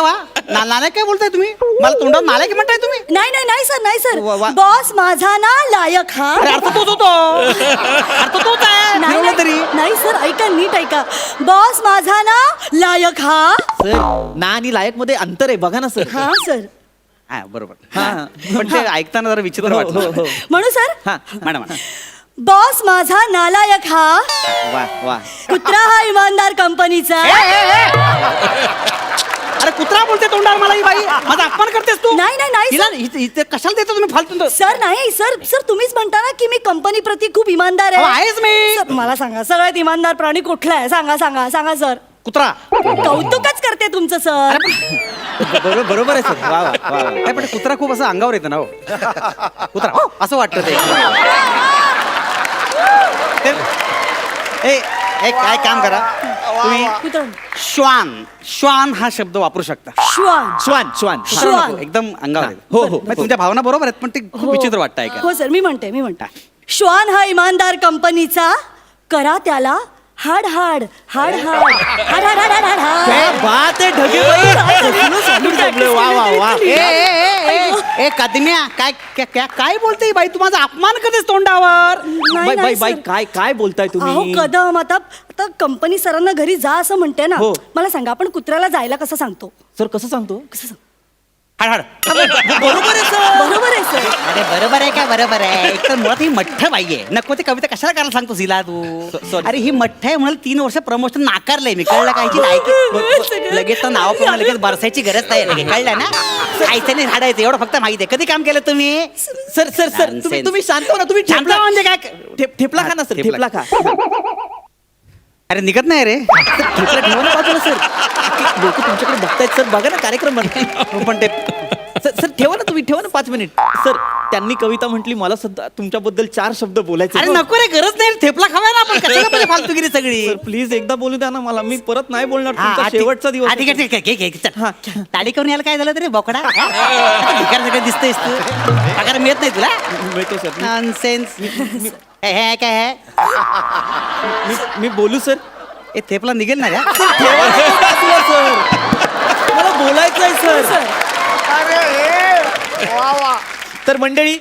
नालायक काय बोलताय तुम्ही मला तोंडावर नालायक म्हणताय तुम्ही नाही सर वा, वा. बॉस माझा नालायक हा अरे अर्थ तोच होतो अर्थ तोच आहे नाही, फिरवलं तरी नाही सर ऐका नीट ऐका बॉस माझा ना लायक हा सर ना आणि लायक मध्ये अंतर आहे बघा ना सर हा सर हा बरोबर हा पण ते ऐकताना जरा विचित्र वाटलं म्हणू सर हा मॅडम बॉस माझा नालायक हा वा कुत्रा हा इमानदार कंपनीचा अरे कुत्रा बोलते तोंडावर मला ही बाई माझा अपमान करतेस तू नाही, नाही, नाही, हिला सर. इथे कशाला देतो तुम्ही फालतू सर नाही सर सर तुम्हीच म्हणता ना की मी कंपनी प्रती खूप इमानदार हो, आहे आहेच मी. सर, मला सांगा सगळ्यात इमानदार प्राणी कुठला आहे सांगा सांगा सांगा सर कुत्रा कौतुकच करते तुमचं सर बरोबर आहे सर वा वा वा वा. नाही, पण कुत्रा खूप असं अंगावर येतं ना हो कुत्रा हो, असं वाटतं ते एक काय काम करा तुम्ही कुत्रा श्वान हा शब्द वापरू शकता श्वान श्वान श्वान श्वान. नको, एकदम अंगावर येतं. हो हो म्हणजे तुमच्या भावना बरोबर आहेत पण ते खूप विचित्र वाटतं ऐका हो सर मी म्हणते श्वान हा इमानदार कंपनीचा करा त्याला हाड हाड हाड हाड हाड हाड हाड हाड हाड क्या बात आहे ढगे बाई. वा वा वा ए कदम्या काय बोलते ही बाई तू माझा अपमान करतेस तोंडावर नाही, बाई बाई सर. काय बोलताय अहो तुम्ही कदम आता कंपनी सरांना घरी जा असं म्हणते ना हो. मला सांगा आपण कुत्र्याला जायला कसं सांगतो सर कसं सांगतो कसं सांगतो? हाड हाड बरोबर आहे सर बरोबर आहे सर अरे बरोबर आहे काय बरोबर आहे एक तर मुळात ही मठ्ठ बाई आहे नको ते कविता कशाला करायला सांगतोस हिला तू अरे ही मठ्ठ आहे म्हणून 3 वर्ष प्रमोशन नाकारलंय मी कळलं कायची लायकी लगेच तर नाव पण लगेच बरसायची गरज नाही लगे कळलं ना खायचं नाही झाडायचं एवढं फक्त माहिती आहे कधी काम केलं तुम्ही सर सर सर तुम्ही शांत हो ना तुम्ही शांत ठेपला म्हणजे काय ठेपला खा ना सर ठेपला खा अरे निघत नाही रे ठेपला ठेवा ना बाजूला सर लोक तुमच्याकडे बघतायत सर बघा ना कार्यक्रम बनताय पण ते सर ठेवा ना तुम्ही ठेवा ना 5 मिनिट सर त्यांनी कविता म्हटली मला सुद्धा तुमच्याबद्दल 4 शब्द बोलायचे अरे नको रे गरज नाही थेपला खावा ना आपण कशाला पाहिजे फालतूगिरी सगळी सर प्लीज एकदा बोलू द्या ना मला मी परत नाही बोलणार हा, तुमचा ठीक- शेवटचा दिवस हा, ठीक आहे आहे. ठीक आहे घे, घे, चल. हा. ताडी करून यायला काय झालं तरी बोकडा भिकार सगळं दिसतंयस तू पगार मिळत नाही तुला मिळतो सर नॉनसेन्स हे काय आहे मी बोलू सर हे थेपला निघेल ना रे ठेवा ना बाजूला, सर मला बोलायचं आहे सर तर मंडळी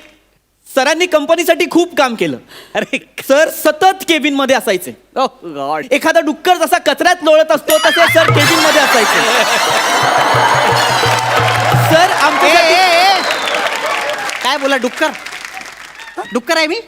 सरांनी कंपनीसाठी खूप काम केलं अरे सर सतत केबिन मध्ये असायचे ओ गॉड एखादा डुक्कर जसा कचऱ्यात लोळत असतो तसे सर केबिन मध्ये असायचे सर आमच्या काय बोला डुक्कर डुक्कर आहे मी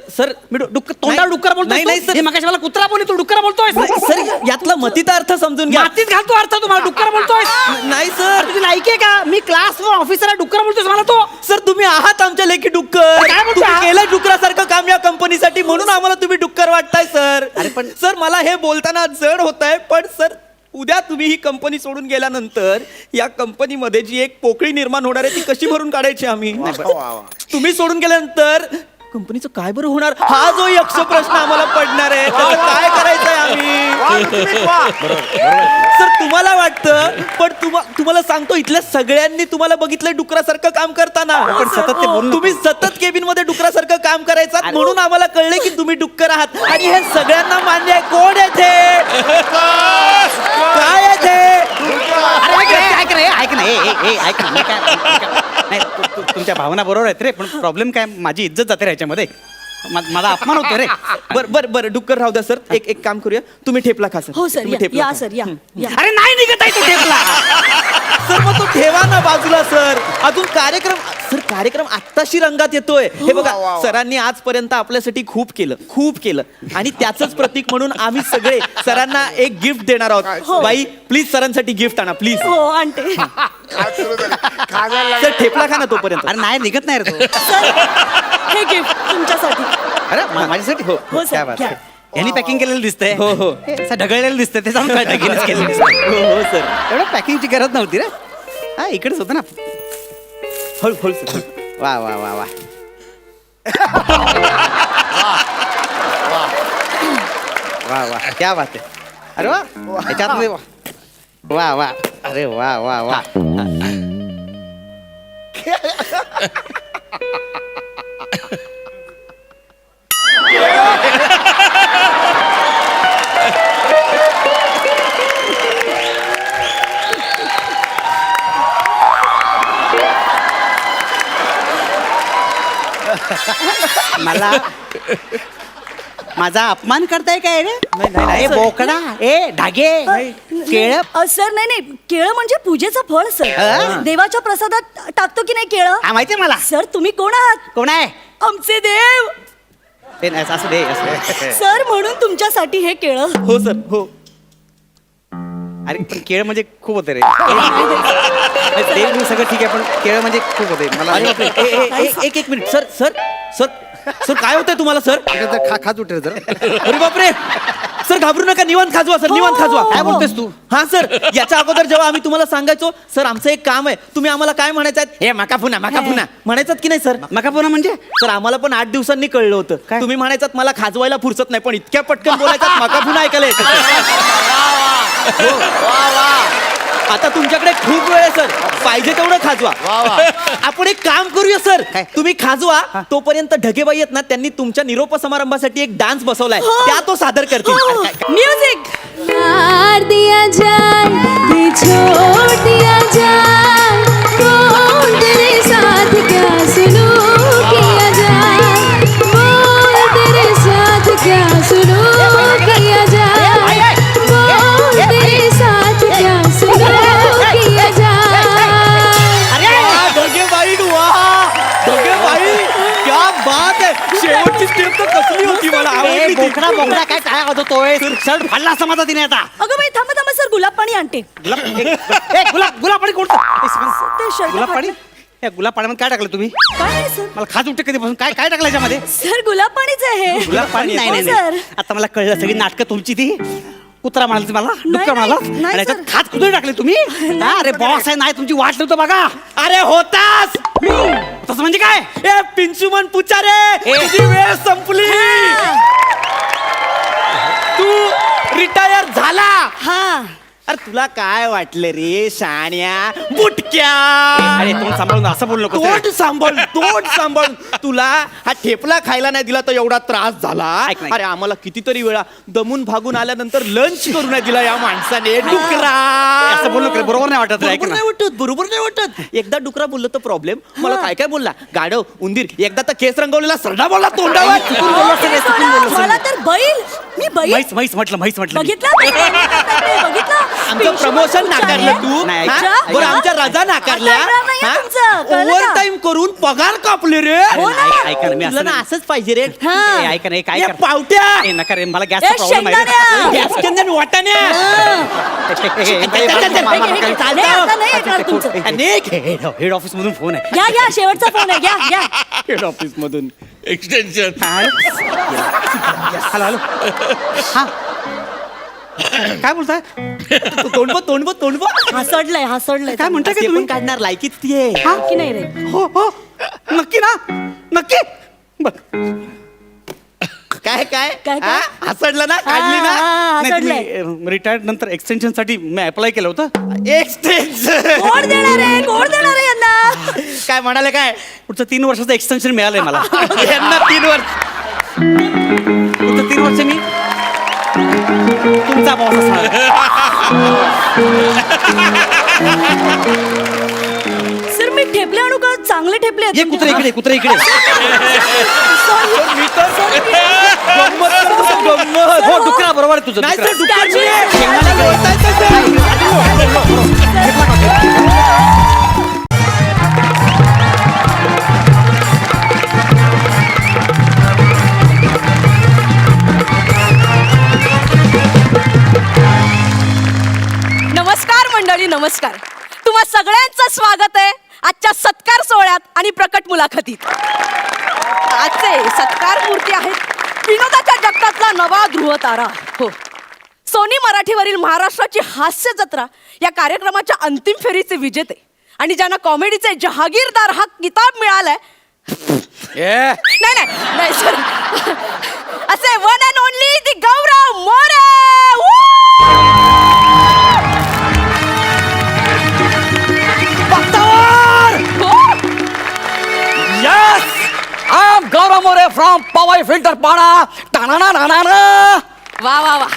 सर मी डुक्कर तोंडावर डुक्कर बोलतोय नाही, नाही, तू? सर. हे मगाशी मला कुत्रा बोलली तू डुक्कर बोलतोय सर यातला मतीचा अर्थ समजून घ्या मातीत घालतो अर्थ तू मला डुक्कर बोलतोय नाही सर तुझी लायकी आहे का मी क्लास ऑफिसर आहे डुक्कर बोलतोस मला तो सर तुम्ही आहात आमच्या लेखी डुक्कर काय बोलता? तुम्ही केलं डुकरासारखं काम या कंपनीसाठी म्हणून आम्हाला तुम्ही डुक्कर वाटताय सर अरे पण- सर मला हे बोलताना जड होत आहे पण सर उद्या तुम्ही ही कंपनी सोडून गेल्यानंतर या कंपनीमध्ये जी एक पोकळी निर्माण होणार आहे ती कशी भरून काढायची आम्ही तुम्ही सोडून गेल्यानंतर कंपनीचं काय बरं होणार हा जो यक्ष प्रश्न आम्हाला पडणार आहे त्याचं काय करायचंय आम्ही सर तुम्हाला वाटतं पण तुम्हाला सांगतो इथल्या सगळ्यांनी तुम्हाला बघितलंय डुकरासारखं काम करताना पण सतत ते बोलू नको. तुम्ही सतत केबिन मध्ये डुकरासारखं काम करायचं म्हणून आम्हाला कळले की तुम्ही डुक्कर आहात आणि हे सगळ्यांना मान्य आहे कोण येते काय येते अरे ऐक रे ऐक ना ऐक ना मी नाही तुमच्या भावना बरोबर आहेत रे पण प्रॉब्लेम काय माझी इज्जत जाते रे ह्याच्यामध्ये माझा अपमान होतो रे बर डुक्कर राहू द्या सर एक काम करूया तुम्ही ठेपला खा सर हो सर तुम्ही या, ठेपला या खा. सर या अरे नाही निघत आहे तो ठेपला सर मग तो ठेवा ना बाजूला सर अजून कार्यक्रम आत्ताशी रंगात येतोय हे बघा सरांनी आजपर्यंत आपल्यासाठी खूप केलं आणि त्याच प्रतीक म्हणून आम्ही सगळे सरांना एक गिफ्ट देणार आहोत बाई प्लीज सरांसाठी गिफ्ट आणा प्लीज हो आणते सर ठेपला खा ना तोपर्यंत अरे नाही निघत नाही रे तो सर हे गिफ्ट तुमच्यासाठी अरे माझ्यासाठी हो हो, सर, क्या बात घ्या. आहे. यांनी पॅकिंग केलेलं दिसतंय हो, हो. हे असं ढगळलेलं दिसतंय ते जाऊन काय ढगेलच केलेलं दिसतंय. हो सर एवढं पॅकिंगची गरज नव्हती रे हा इकडेच होतं ना हळू सर वा वा वा वा वा वा क्या बात आहे अरे वा ह्याच्यात वा वा अरे वा वा वा मला माझा अपमान करताय काय रे नाही, ए सर. बोकडा ए ढागे केळ सर नाही केळं म्हणजे पूजेचं फळ हा. सर देवाच्या प्रसादात टाकतो की नाही केळं हा माहितीये मला सर तुम्ही कोण आहात कोण आहे आमचे देव ते नाही, असं दे असं दे. सर म्हणून तुमच्यासाठी हे केळं हो सर हो अरे पण केळ म्हणजे खूप होते रे ते मी सगळं ठीक आहे पण केळ म्हणजे खूप होते मला एक minute sir sir sir sir काय होतंय तुम्हाला सर खात उठे जरा अरे बापरे सर घाबरू नका निवांत खाजवा सर निवांत खाजवा काय बोलतेस तू हा सर याच्या अगोदर जेव्हा आम्ही तुम्हाला सांगायचो सर आमचं एक काम आहे तुम्ही आम्हाला काय म्हणायचं हे मकाफुना म्हणायचं की नाही सर मकापुना म्हणजे सर आम्हाला पण 8 दिवसांनी कळलं होतं तुम्ही म्हणायचं मला खाजवायला फुरसत नाही पण इतक्या पटकन बोलायचं मकाफुना ऐकायला येतं आता तुमच्याकडे खूप वेळ आहे सर पाहिजे तेवढं खाजवा आपण एक काम करूया सर तुम्ही खाजवा तोपर्यंत ढगेबाई आहेत ना त्यांनी तुमच्या निरोप समारंभासाठी एक डान्स बसवलाय त्या तो सादर करतील म्युझिक प्यार दिया जाए ये छोड़ दिया जाए बोल तेरे साथ क्या सुलूक किया जाए बोल तेरे साथ क्या सुलूक किया जाए बोल तेरे साथ क्या सुलूक किया जाए ढगेबाई ढगेबाई क्या बात आहे शेवटची स्टेप तर कसली होती मला आवडली ती. बोकडा बोकडा काय काय होतोय सर फाडला समाजा तिने आता अगं बाई थांबा थांबा सर गुलाब पाणी आणते गुलाब पाणी कोणतं ते शर्ट गुलाब पाणी फाटलं. या गुलाब पाण्यामध्ये काय टाकलं तुम्ही काय नाही सर मला खाज उठते कधीपासून काय काय टाकलं याच्यामध्ये सर गुलाब पाणीच आहे गुलाब पाणी नाही हो, नाही सर. नाही. आता मला कळलं सगळी नाटकं तुमची ती कुत्रा म्हणाल मला डुक्कर म्हणाला नाही, आणि याच्यात सर. खात कुठे टाकले तुम्ही हा, अरे बॉस आहे नाही तुमची वाट नव्हतं बघा अरे होतास तसं म्हणजे काय ए पिंचुमन पुचारे तुझी वेळ संपली तू रिटायर झाला हा अरे तुला काय वाटलं रे शाण्या बुटक्या अरे तोंड सांभाळून असं बोलू नको तोंड सांभाळ तुला हा ठेपला खायला नाही दिला तर एवढा त्रास झाला अरे आम्हाला कितीतरी वेळा दमून भागून आल्यानंतर लंच करू नाही दिला या माणसाने डुकरा असं बोलू नको बरोबर नाही वाटत बरोबर नाही वाटत एकदा डुकरा बोललो तर प्रॉब्लेम मला काय काय बोलला गाढव उंदीर एकदा तर केस रंगवलेला सरडा बोलला तोंडावर मला तर बैल मी बैल म्हैस म्हटलं बघितलं आमचं प्रमोशन नाकारलं तू नाही, हा? ऐका. बरं आमच्या रजा नाकारल्या आता नाहीये तुमचं, कळलं ओव्हर का? टाइम करून पगार कापले रे हो ना. ऐका ना मी तुला ना असंच पाहिजे रे हा. ए, ऐका ना हे काय पावट्या नका रे मला गॅसचा ए, प्रॉब्लेम शेंगदाण्या. आहे गॅस केंद्र वाटाण्या हेड ऑफिस मधून फोन आहे घ्या घ्या शेवटचा फोन आहे घ्या घ्या हेड ऑफिस मधून एक्सटेन्शन हॅलो हॅलो हा काय बोलताय तोंड हसडलंय काय म्हणताय का तुम्ही काढणार लायकीच ती आहे हा की नाही रे हो हो नक्की ना नक्की बर काय काय काय? हसडलं ना काढली हा, हसडलंय. ना रिटायर्ड नंतर एक्सटेन्शन साठी मी अप्लाय केलं होतं एक्सटेन्शन कोण देणार आहे यांना काय म्हणाले काय पुढचं 3 वर्षाचं एक्सटेन्शन मिळालंय मला यांना 3 वर्ष पुढचं 3 वर्ष मी तुमचा बॉस असणार सर मी ठेपले आणू का चांगले ठेपले आहेत ये तुमच्याकडे? कुत्रे इकडे मी तर गंमत करतो, गंमत. हो डुकरा बरोबर आहे तुझं नाही, डुकरा. सर, डुकरा शेंगदाणे नाही. शेंगदाणे बोलतायत नमस्कार मंडळी नमस्कार तुम्हा सगळ्यांचं स्वागत आहे आजच्या सत्कार सोहळ्यात आणि प्रकट मुलाखतीत आजचे सत्कार मूर्ती आहेत विनोदाच्या जगतातला नवा ध्रुव तारा हो सोनी मराठीवरील महाराष्ट्राची हास्य जत्रा या कार्यक्रमाच्या अंतिम फेरीचे विजेते आणि ज्यांना कॉमेडीचे जहागीरदार हा किताब मिळालाय नाही सर असे one and only the Gaurav More Yes! I'm Gaurav More from Powai Filter Pada. Ta-na-na-na-na-na. वा वा वा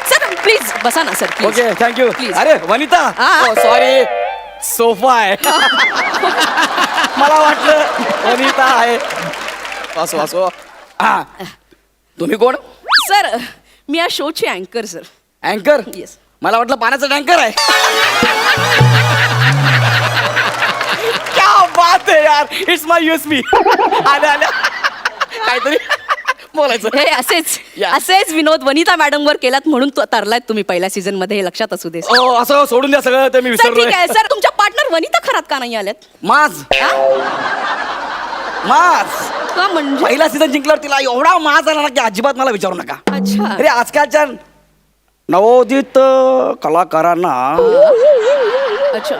सर प्लीज बसा ना sir please Okay, thank you. Please. अरे वनिता हा. सॉरी सोफा आहे मला वाटलं वनिता आहे असो असो हा. तुम्ही कोण सर मी या शोची अँकर सर अँकर Yes. मला वाटलं पाण्याचा टँकर आहे क्या बात आहे यार इट्स माय यूएसपी आल्या आल्या काहीतरी बोलायचं हे असेच या. असेच विनोद वनिता मॅडम वर केलात म्हणून तो तरलायत तुम्ही पहिल्या सीझन मध्ये, हे लक्षात असू दे. ओ असं सोडून द्या सगळं ते मी सर विसरलोय ठीक आहे सर, तुमच्या पार्टनर वनिता खरात का नाही आल्यात? माज का म्हणजे? पहिला सीझन जिंकल्यावर तिला एवढा माज आला ना की अजिबात मला विचारू नका. अच्छा. अरे आजकालच्या नवोदित कलाकारांना अच्छा.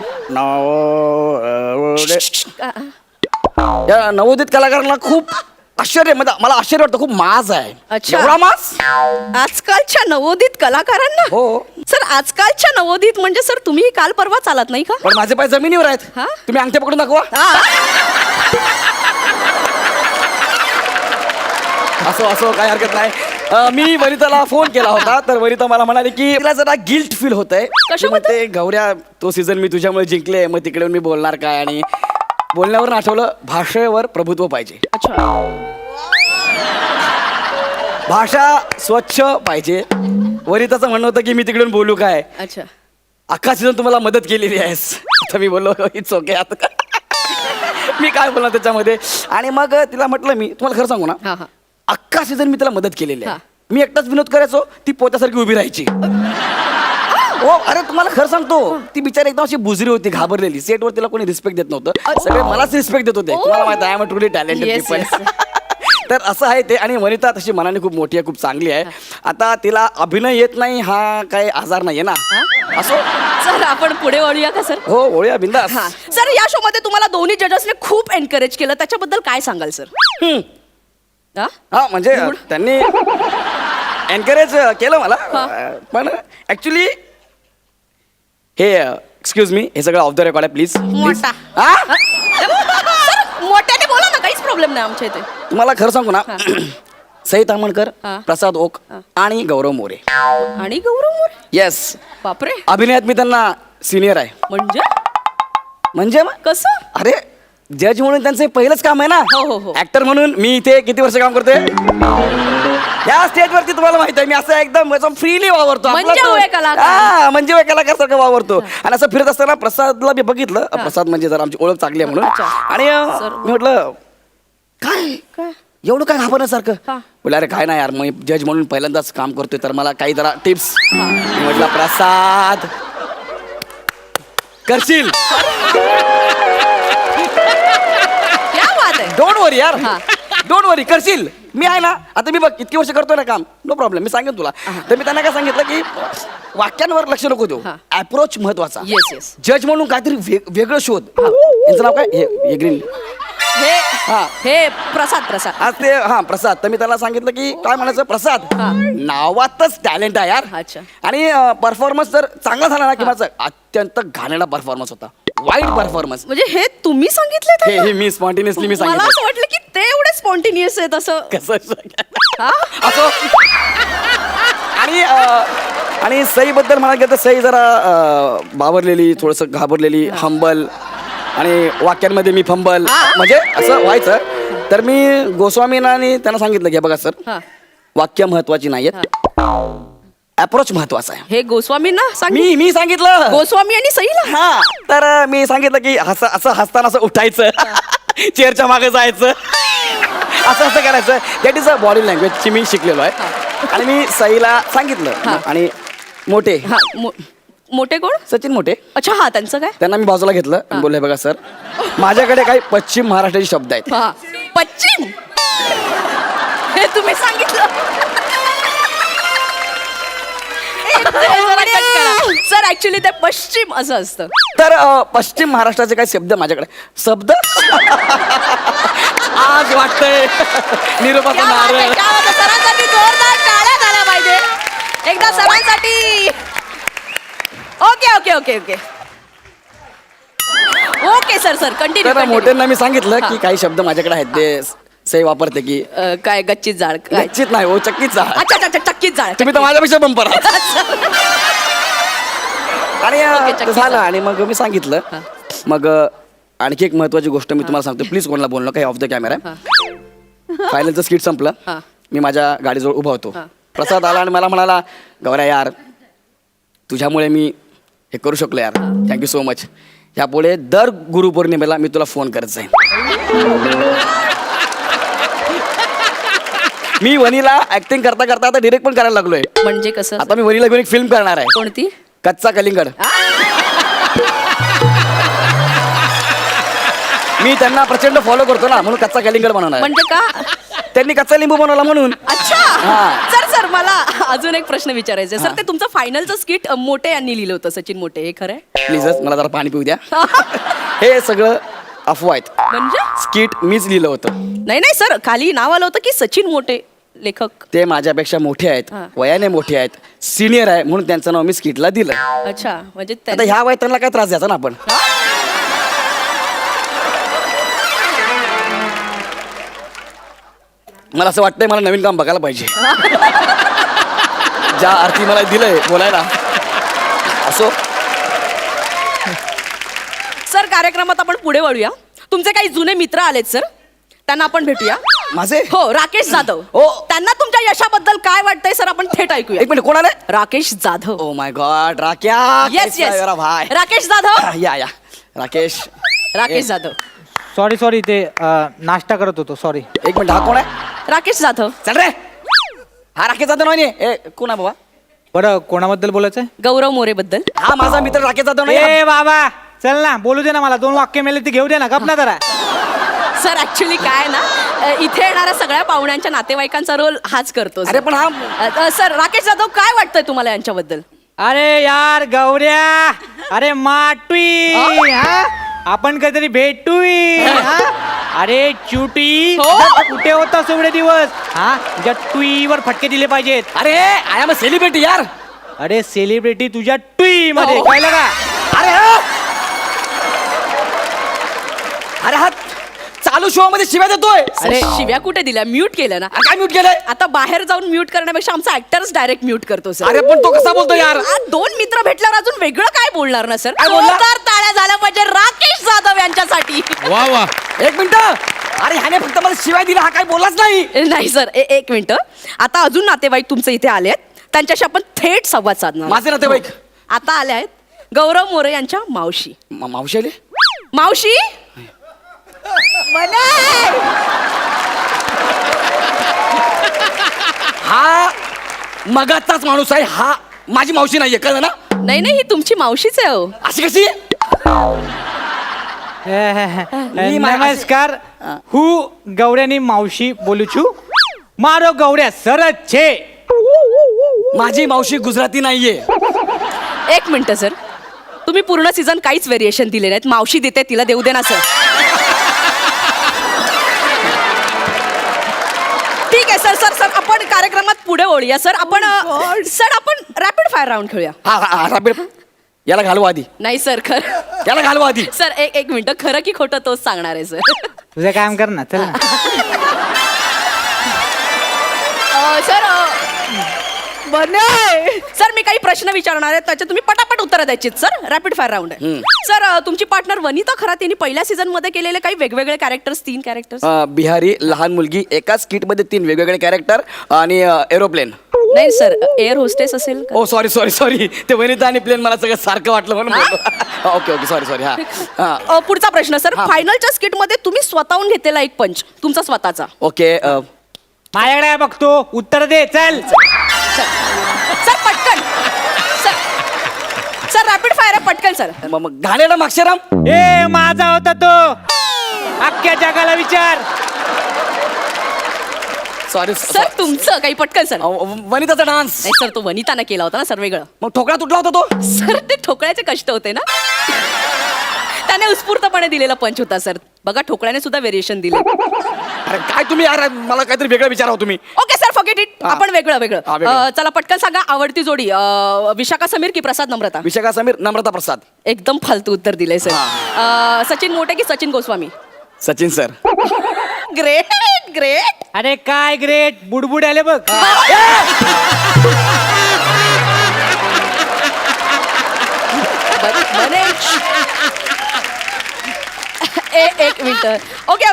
या नवोदित कलाकारांना खूप आश्चर्य, म्हणजे मला आश्चर्य वाटतं, खूप माज आहे. अच्छा. एवढा माज आजकालच्या नवोदित कलाकारांना? हो. सर आजकालच्या नवोदित म्हणजे सर तुम्ही काल परवा चालत नाही का? पण माझे पाय जमिनीवर आहेत. हा? तुम्ही अंगठे पकडून दाखवा. असो काय हरकत नाही. मी वनिताला फोन केला होता, तर वनिता मला म्हणाली की तिला जरा गिल्ट फील होत आहे. कशाबद्दल? ते गौऱ्या, तो सीझन मी तुझ्यामुळे जिंकले, मग तिकडे येऊन मी बोलणार काय, आणि बोलण्यावर आठवलं भाषेवर प्रभुत्व पाहिजे. अच्छा. भाषा स्वच्छ पाहिजे. वनिताचं म्हणणं होतं की मी तिकडून बोलू काय, अच्छा. अख्खा सीझन तुम्हाला मदत केलेली आहेस. तर मी बोललो इट्स ओके. आता मी काय बोलणार त्याच्यामध्ये. आणि मग तिला म्हटलं, मी तुम्हाला खरं सांगू ना, हा हा. अख्खा सीझन मी तिला मदत केलेली हा. आहे. मी एकटाच विनोद करायचो, ती पोत्यासारखी उभी राहायची. हो अरे तुम्हाला खरं सांगतो, ती बिचारी एकदम अशी बुजरी होती, घाबरलेली. सेटवर तिला कोणी रिस्पेक्ट देत नव्हतं, सगळे मलाच रिस्पेक्ट देत होते. तुम्हाला माहिती आहे, I am truly talented Yes, people. yes. तर असं आहे ते. आणि वनिता तशी मनाने खूप मोठी आहे, खूप चांगली आहे. आता तिला अभिनय येत नाही हा काही आजार नाहीये ना. असो. सर आपण पुढे वळूया का सर? हो वळूया बिंदास. हा सर, या शो मध्ये तुम्हाला दोन्ही जजेसने खूप एनकरेज केलं, त्याच्याबद्दल काय सांगाल सर? हा? हा म्हणजे त्यांनी एनकरेज केलं मला. पण ऍक्च्युली हे एक्सक्यूज मी, हे सगळं ऑफ द रेकॉर्ड आहे प्लीज. मोठा. सर मोठ्याने बोला ना, काहीच प्रॉब्लेम नाही आमच्या इथे. तुम्हाला खरं सांगू ना, सई तामणकर, हा. प्रसाद ओक आणि गौरव मोरे. आणि गौरव मोरे? येस. बापरे. अभिनयात मी त्यांना सिनियर आहे. म्हणजे मग कसं? अरे जज म्हणून त्यांचं हे पहिलंच काम आहे ना. हो, हो. ऍक्टर म्हणून मी इथे किती वर्ष काम करतोय. या स्टेजवरती तुम्हाला माहिती आहे, मी असं एकदम फ्रीली वावरतो. आपला म्हणजे तो- होय कलाकार. हा, म्हणजे होय कलाकार सारखं वावरतो. आणि असं फिरत असताना प्रसादला मी बघितलं. प्रसाद म्हणजे जरा आमची ओळख चांगली आहे म्हणून. आणि मी म्हटलं काय एवढं काय घाबरण्यासारखं. बोला अरे काय नाही यार, मी जज म्हणून पहिल्यांदाच काम करतोय, तर मला काही जरा टिप्स. म्हटलं प्रसाद करशील. क्या बात आहे. डोंट वरी यार, डोंट वरी, करशील. मी आहे ना. आता मी बघ इतकी वर्ष करतोय ना काम, नो प्रॉब्लेम. मी सांगेन तुला. तर मी त्यांना काय सांगितलं की वाक्यांवर लक्ष नको देऊ, अप्रोच महत्वाचा. Yes yes. जज म्हणून काहीतरी वेगळं शोध. यांचं नाव काय, हे ग्रीन. हे प्रसाद. आज ते प्रसाद. तर मी त्याला सांगितलं की काय म्हणायचं, प्रसाद नावातच टॅलेंट आहे यार. अच्छा. आणि परफॉर्मन्स जर चांगला झाला ना, की माझा अत्यंत घाणेरडा परफॉर्मन्स होता, वाईट परफॉर्मन्स. म्हणजे हे तुम्ही सांगितलं? हे मी स्पॉन्टेनियसली मी मला सांगितलं. असं वाटलं की ते एवढे स्पॉन्टेनियस आहेत असं. कसं हा? असो. आणि सईबद्दल म्हणायला गेलं तर सई जरा बावरलेली, थोडंसं घाबरलेली, हंबल, आणि वाक्यांमध्ये मी फंबल, म्हणजे असं व्हायचं. तर मी गोस्वामींना आणि त्यांना सांगितलं की बघा सर, वाक्य महत्वाची नाहीयेत, अप्रोच महत्वाचा आहे. हे गोस्वामींना मी सांगितलं. गोस्वामी आणि सईला? हा. तर मी सांगितलं की असं हसताना असं उठायचं, चेअरच्या मागे जायचं, असं करायचं. दॅट इज अ बॉडी लँग्वेजची मी शिकलेलो आहे. आणि मी सईला सांगितलं. आणि मोठे मोठे कोण? सचिन मोठे. अच्छा. हा, त्यांचं काय? त्यांना मी बाजूला घेतलं आणि बोलले बघा सर, माझ्याकडे काही पश्चिम महाराष्ट्राचे शब्द आहेत. पश्चिम? हे तुम्ही सांगितलं? सर ऍक्च्युली ते पश्चिम असं असतं. तर पश्चिम महाराष्ट्राचे काही शब्द माझ्याकडे. शब्द आज वाटतंय निरोपाचा नारळ. सरांसाठी जोरदार टाळ्या झाल्या पाहिजे एकदा सरांसाठी. Okay okay okay okay okay sir continue. तर मोठ्यांना मी सांगितलं की काही शब्द माझ्याकडे आहेत, ते सई वापरते की काय गच्चीत जाळ? गच्चीत नाही हो, चक्कीत जाळ. अच्छा, चक्कीत जाळ. तुम्ही तर माझ्यापेक्षा बंपर आहात. आणि झालं. आणि मग मी सांगितलं. मग आणखी एक महत्वाची गोष्ट मी तुम्हाला सांगतो, प्लीज कोणाला बोललो काही ऑफ द कॅमेरा. फायनलचं स्किट संपलं, मी माझ्या गाडीजवळ उभा होतो. प्रसाद आला आणि मला म्हणाला, गौऱ्या यार तुझ्यामुळे मी हे करू शकलो यार, थँक्यू सो मच. यापुढे दर गुरुपौर्णिमेला मी तुला फोन करत जाईन. मी वनीला ऍक्टिंग करता करता आता डिरेक्ट पण करायला लागलोय. म्हणजे कसं आता मी वनीला घेऊन एक फिल्म करणार आहे. कोणती कच्चा कलिंगड. मी त्यांना प्रचंड फॉलो करतो ना, म्हणून कच्चा कलिंगड बनवणार आहे. म्हणजे का त्यांनी कच्चा लिंबू बनवला म्हणून. अच्छा हा. सर मला अजून एक प्रश्न विचारायचा आहे. सर ते तुमचं फायनलचं स्किट मोठे यांनी लिहिलं होतं, सचिन मोठे, हे खरं आहे? प्लीजच मला जरा पाणी पिऊ द्या. हे सगळं अफवा आहेत. म्हणजे स्किट मीच लिहिलं होतं. नाही सर, खाली नाव आलं होतं की सचिन मोठे लेखक. ते माझ्यापेक्षा मोठे आहेत, हा. वयाने मोठे आहेत, सिनियर आहे, म्हणून त्यांचं नाव मी स्किटला दिलं. अच्छा म्हणजे आता त्यांनी- ह्या वयात त्यांना काय त्रास द्यायचा ना आपण. मला असं वाटतंय मला नवीन काम बघायला पाहिजे. ज्या अर्थी मला दिलंय बोलायला. असो. सर कार्यक्रमात आपण पुढे वळूया. तुमचे काही जुने मित्र आलेत सर, त्यांना आपण भेटूया. माझे हो, राकेश जाधव. हो. त्यांना तुमच्या यशाबद्दल काय वाटतंय सर, आपण थेट ऐकूया. एक मिनिट, कोण आले? Rakesh Jadhav. Oh my god, राक्या. येस कैसा है मेरा भाई? राकेश जाधव. या राकेश. राकेश जाधव. सॉरी ते नाश्ता करत होतो, सॉरी. एक मिनिट, हा कोण आहे? राकेश जाधव. चल रे. हा राकेश जाधव नाही. ए कोण आहे बाबा? बरं, कोणाबद्दल बोलायचंय? गौरव मोरे बद्दल. हा माझा मित्र राकेश जाधव नाही. ए बाबा चल ना, बोलू दे ना मला. 2 वाक्य मेले ते घेऊ दे ना, गप ना जरा. सर ऍक्च्युली काय ना, इथे येणाऱ्या सगळ्या पाहुण्यांच्या नातेवाईकांचा रोल हाच करतो सर. अरे पण हा सर राकेश जाधव, काय वाटतंय तुम्हाला यांच्याबद्दल? अरे यार गौऱ्या, अरे माटवी, हा? आपण काहीतरी भेटूई, हा? अरे चुटी, हो? कुठे होता एवढे दिवस, हा? तुझ्या टुईवर फटके दिले पाहिजेत. अरे आय एम अ सेलिब्रिटी यार. अरे सेलिब्रिटी तुझ्या टुई मध्ये, हो. कळलं का? अरे हा चालू शो मध्ये शिव्या देतोय. अरे शिव्या कुठे दिल्या, म्यूट केलं ना. काय म्यूट केलंय? आता बाहेर जाऊन म्यूट करण्यापेक्षा आमचा ऍक्टरच डायरेक्ट म्यूट करतो सर. अरे पण तो कसा बोलतो यार? 2 मित्र भेटल्यावर अजून वेगळं काय बोलणार ना सर. काय बोलणार? जोरदार टाळ्या झाल्या पाहिजे राकेश जाधव यांच्यासाठी. वा वा. एक मिनिट. अरे ह्याने फक्त मला शिवाय दिला, हा काय बोललाच नाही. नाही सर, एक मिनिट. आता अजून नातेवाईक तुमचे इथे आले आहेत, त्यांच्याशी आपण थेट संवाद साधणार. माझे नातेवाईक आता आले आहेत गौरव मोरे यांच्या मावशी. मावशी आली. मावशी हा मगाचाच माणूस आहे. हा माझी मावशी नाहीये, कळलं ना? नाही ही तुमची मावशीच आहे. हो अशी कशी? मी मा- नमस्कार, हु गौऱ्यानी मावशी बोलू छू. मारो गौऱ्या सरच छे. माझी मावशी गुजराती नाहीये. एक मिनिट सर, तुम्ही पूर्ण सीझन काहीच व्हेरिएशन दिले नाहीत. मावशी देते तिला देऊ दे ना सर. ठीक आहे सर आपण कार्यक्रमात पुढे वळूया सर. आपण रॅपिड फायर राऊंड खेळूया. हा राबीर. याला घालवा आधी. नाही सर खरं. याला घालवा आधी. सर एक मिनिट, खरं की खोटं तोच सांगणार आहे सर. तुझं काम कर ना, चल ना. सर सर मी काही प्रश्न विचारणार आहे, त्याचे तुम्ही पटापट उत्तरं द्यायची सर. रॅपिड फायर राऊंड आहे. सर तुमची पार्टनर वनिता खरात यांनी पहिल्या सीझन मध्ये केलेले काही वेगवेगळे कॅरेक्टर्स, 3 कॅरेक्टर्स. बिहारी, लहान मुलगी, एका स्किट मध्ये 3 वेगवेगळे कॅरेक्टर आणि एरोप्लेन. नाही सर, एअर होस्टेस असेल का? ओ सॉरी ते वनिता आणि प्लेन मला सगळं सारखं वाटलं म्हणून बोललो. ओके सॉरी हा. पुढचा प्रश्न सर, फायनलच्या स्किट मध्ये तुम्ही स्वतःहून घेतलेला एक पंच तुमचा स्वतःचा. ओके. माझ्याकडे बघतो, उत्तर दे, चल. सर पटकन सर रॅपिड फायर आहे, पटकन सर. मग घाले ना माक्षराम. ए माझा होता तो, अख्ख्या जगाला विचार. सॉरी सर तुमचं काही पटकन सर. वनिताचा डान्स. नाही सर, तो वनितानं केला होता ना सर, वेगळं. मग ठोकळा तुटला होता तो. सर ते ठोकळ्याचे कष्ट होते ना. त्याने उत्स्फूर्तपणे दिलेला पंच होता सर. बघा ठोकळ्याने सुद्धा व्हेरिएशन दिले. अरे काय तुम्ही यार, मला काहीतरी वेगळं विचारावं तुम्ही. Okay sir, forget it. आपण वेगळं वेगळं. चला पटकन सांगा, आवडती जोडी विशाखा समीर की प्रसाद नम्रता? विशाखा समीर, नम्रता प्रसाद. एकदम फालतू उत्तर दिले सर. सचिन मोठे की सचिन गोस्वामी? सचिन सर. ग्रेट. अरे काय ग्रेट, बुडबुड आले बघ. एक मिनिट. ओके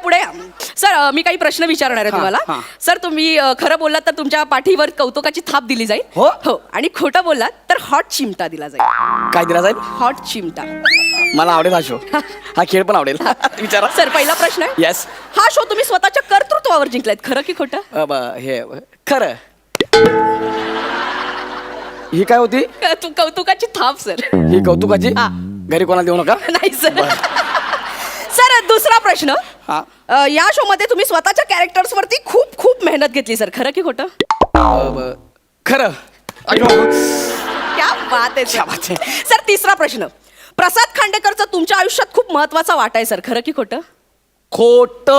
पुढे सर मी काही प्रश्न विचारणार आहे तुम्हाला. सर तुम्ही खरं बोललात तर तुमच्या पाठीवर कौतुकाची थाप दिली जाईल. हो. आणि खोटं बोललात तर हॉट चिमटा दिला जाईल. काय दिला जाईल? हॉट चिमटा. मला आवडेल हा शो. हा खेळ पण आवडेल. विचारा. सर पहिला प्रश्न आहे येस. हा शो तुम्ही स्वतःच्या कर्तृत्वावर जिंकलायत खरं की खोटं? हे खरं. ही काय होती? कौतुकाची थाप सर. ही कौतुकाची. घरी कोणाला देऊ नका. नाही सर. सर दुसरा प्रश्न. हा. या शो मध्ये तुम्ही स्वतःच्या कॅरेक्टर्स वरती खूप खूप मेहनत घेतली सर खरं की खोटं? खरं. क्या बात आहे क्या बात आहे. सर तिसरा प्रश्न. प्रसाद खांडेकरचा तुमच्या आयुष्यात खूप महत्वाचा वाटा आहे सर खरं की खोटं? खोट.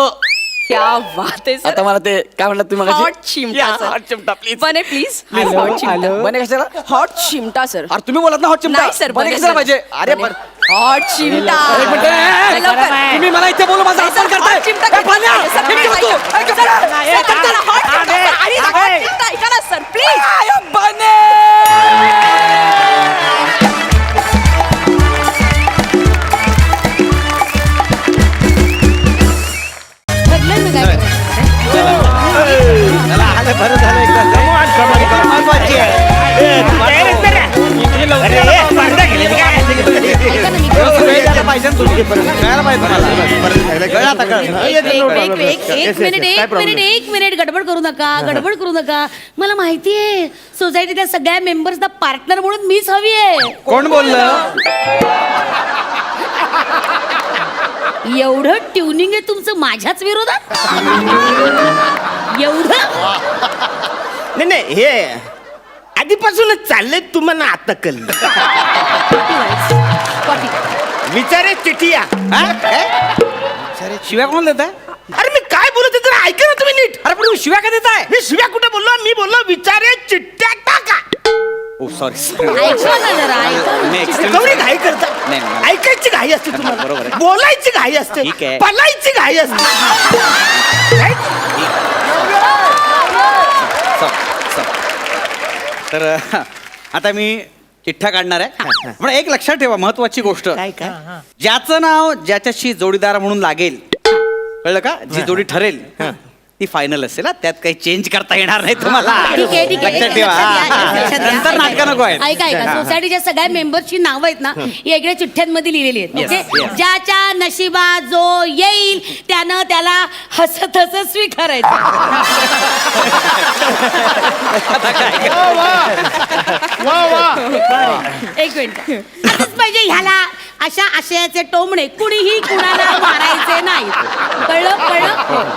क्या बात आहे आता सर. मला ते काय म्हणलं तुम्ही मगाशी? हॉट चिमटा सर. हॉट चिमटा प्लीज. बने प्लीज हॉट चिमटा. बने कशाला? हॉट चिमटा सर. अरे तुम्ही बोलत ना हॉट चिमटा. नाही सर बने कशाला पाहिजे? अरे पण हॉट चिमटा. एक मिनिट, ए, लवकर. तुम्ही मला इथे बोलू माझा अपमान करताय. हॉट चिमटा ए, पाण्या, सर, हे please तू. ऐका. ए, सर, पाण्या. सर, त्याला hot चिमटा, सर, आणि hot चिमटा ऐका ना सर प्लीज. आय, बने. ठरलंय मी काय करायचं. एक मिनिट गडबड करू नका. मला माहितीये सोसायटीच्या सगळ्या मेंबर्सना पार्टनर म्हणून मीच हवी आहे. कोण बोललं? एवढं ट्युनिंग आहे तुमचं माझ्याच विरोधात. एवढं नाही हे आधीपासूनच चाललंय तुम्हाला आता कळलं. विचारे चिठिया. शिव्या कोण देत आहे? अरे मी काय बोलत होतो जरा ऐका ना तुम्ही नीट. अरे पण शिव्या का देत आहे? मी शिव्या कुठे बोललो? मी बोललो विचारे चिठ्ठ्या टाका. ओ सॉरी. ऐका ना जरा ऐका. कवडी घाई करता. नाही, नाही. ऐकायची घाई असते तुम्हाला. बरोबर आहे. बोलायची घाई असते. ठीक आहे. पलायची घाई असते. काय? तर आता मी चिठ्ठ्या काढणार आहे. पण एक लक्षात ठेवा महत्वाची गोष्ट. काय काय? ज्याचं नाव ज्याच्याशी जोडीदार म्हणून लागेल कळलं का? जी जोडी ठरेल ती फायनल असेल. त्यात काही चेंज करता येणार नाही तुम्हाला. ठीक आहे. लक्षात ठेवा. नंतर नाटकं नको आहेत. ऐका सोसायटीच्या सगळ्या मेंबर्सची नावं आहेत ना ही वेगळ्या चिठ्ठ्यांमध्ये लिहिलेली आहेत. Yes, okay. yes. ज्याच्या नशिबात जो येईल त्यानं त्याला हसत हसत स्वीकारायचं. वा वा. एक मिनिट. असंच पाहिजे ह्याला अशा आशयाचे टोमणे कुणीही कुणाला मारायचे नाही. कळलं?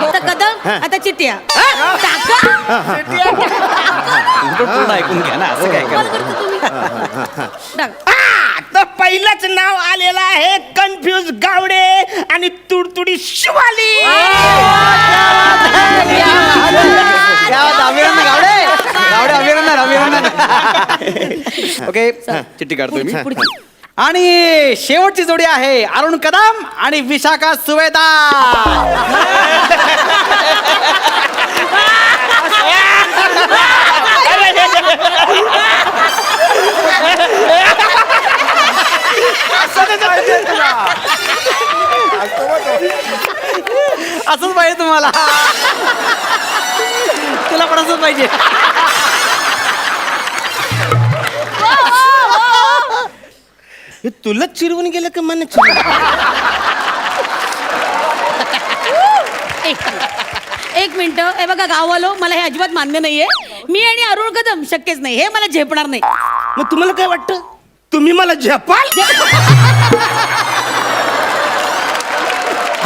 आता कदम आता चिठ्ठ्या टाका. पूर्ण ऐकून घ्या ना. असं काय कॉल करा. करतो तुम्ही. टाका. तर पहिलंच नाव आलेलं आहे कन्फ्युज गावडे आणि तुडतुडी शिवाली. ओके चिठ्ठी काढतोय मी. आणि शेवटची जोडी आहे अरुण कदम आणि विशाखा सुवेदार. असंच पाहिजे तुम्हाला. तुला पण असंच पाहिजे. हे तुलाच चिरवून गेलं का मन चिरवून? एक मिनिट. हे बघा गाववालो मला हे अजिबात मान्य नाहीये. मी आणि अरुण कदम शक्यच नाही. हे मला झेपणार नाही. मग तुम्हाला काय वाटतं? तुम्ही मला झपाल?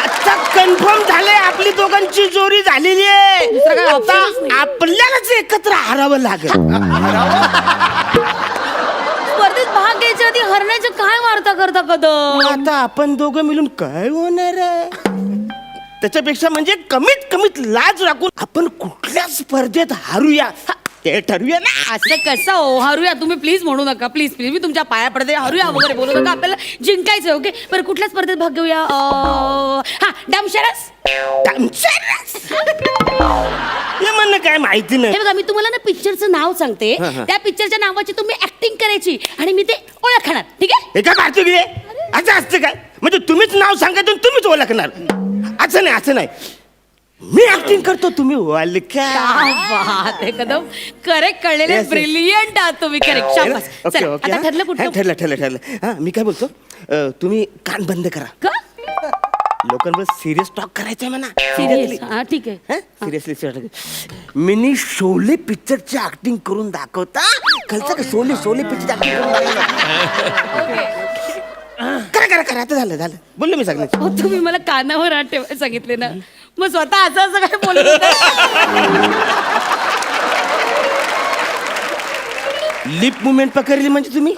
आता कन्फर्म झालंय आपली दोघांची जोडी झालेली आहे. दुसरा काय आता optionच नाही. आपल्यालाच एकत्र हरावं लागेल. स्पर्धेत भाग घ्यायच्या आधी हरण्याचं काय वार्ता करता कदम? आता आपण दोघं मिळून काय होणार आहे? त्याच्यापेक्षा म्हणजे कमीत लाज राखून आपण कुठल्या स्पर्धेत हारूया ते ठरवूया ना. असं कसं हो? हरूया तुम्ही प्लीज म्हणू नका. प्लीज मी तुमच्या पाया पडते. हरूया वगैरे बोलू नका. आपल्याला जिंकायचं. ओके बरं कुठल्या स्पर्धेत भाग घेऊया? हा डामशरस. हे म्हणणं काय माहिती नाही. हे बघा मी तुम्हाला ना पिक्चरचं नाव सांगते. त्या पिक्चरच्या नावाची तुम्ही ऍक्टिंग करायची आणि मी ते ओळखणार. ठीक आहे? हे काय पाहतो की असं असतं काय? म्हणजे तुम्हीच नाव सांगायचं आणि तुम्हीच ओळखणार? असं नाही. मी ऍक्टिंग करतो तुम्ही वल्का. एकदम करेक्ट कळलेले Yes, yes. ब्रिलियंट आहात तुम्ही करेक्ट शाबास ओके चला, ओके आता ठरलं कुठलं ठरलं हा मी काय बोलतो तुम्ही कान बंद करा. का लोकांवर सिरियस टॉक करायचंय म्हणा. सिरियस हा ठीक आहे सिरियसली मिनी शोले पिक्चरची ऍक्टिंग करून दाखवता. कळतं का शोले पिक्चर ऍक्टिंग करून दाखवता. करा आता झालं बोललो मी सगळं. हो तुम्ही मला कानावर हात ठेवायला सांगितले ना मग स्वतः असं काय बोलत होते? लिप मुवमेंट पकडली म्हणजे तुम्ही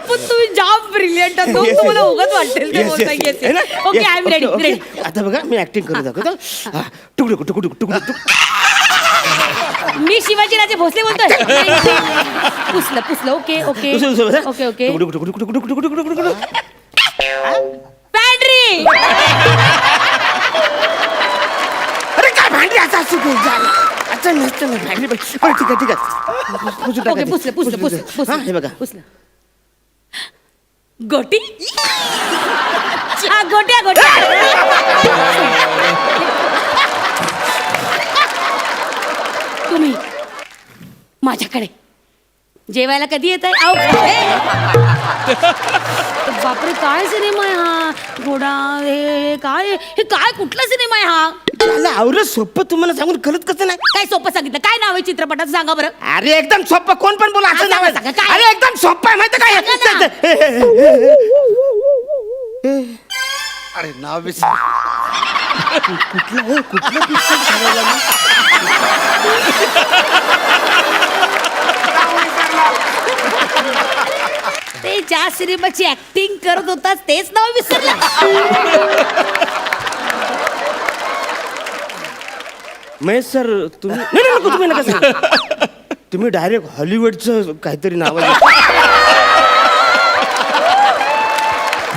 पण तुम्ही जाम ब्रिलियंट आहात Yes, yes. तुम्हाला उगाच वाटेल ते Yes, बोलता yes. येते है ना? Okay Yes, I am okay, ready okay. Ready आता बघा मी ऍक्टिंग करून दाखवतो. टुकडू मी शिवाजी राजे भोसले बोलतोय पुसलं okay okay okay okay pantry अरे काय भांडी असं असू दे, झालं. अच्छा नसतं ना भांडी बरं, ठीक आहे पुसून टाका ओके ते. पुसलं हा, हे बघा पुसलं गोटी हा गोट्या तुम्ही माझ्याकडे जेवायला कधी येत आहे? बापरे काय सिनेमा आहे हा घोडा हे काय कुठला सिनेमा आहे हा त्याला आवडलं सोपं तुम्हाला सांगून कळत कसं नाही. काय सोपं सांगितलं काय नाव आहे चित्रपटाचं सांगा बरं अरे एकदम सोपं कोण पण बोला असं सांगा, नाव आहे. सांगा, काय? अरे एकदम सोपं आहे माहिती काय अरे नाव कुठलं पिक्चर सांगायला मी? ते ज्या सिनेमाची ऍक्टिंग करत होतास तेच नाव विसरलं महेश सर तुम्ही नाही, तुम्ही नका सांगू. तुम्ही डायरेक्ट हॉलिवूडचं काहीतरी नाव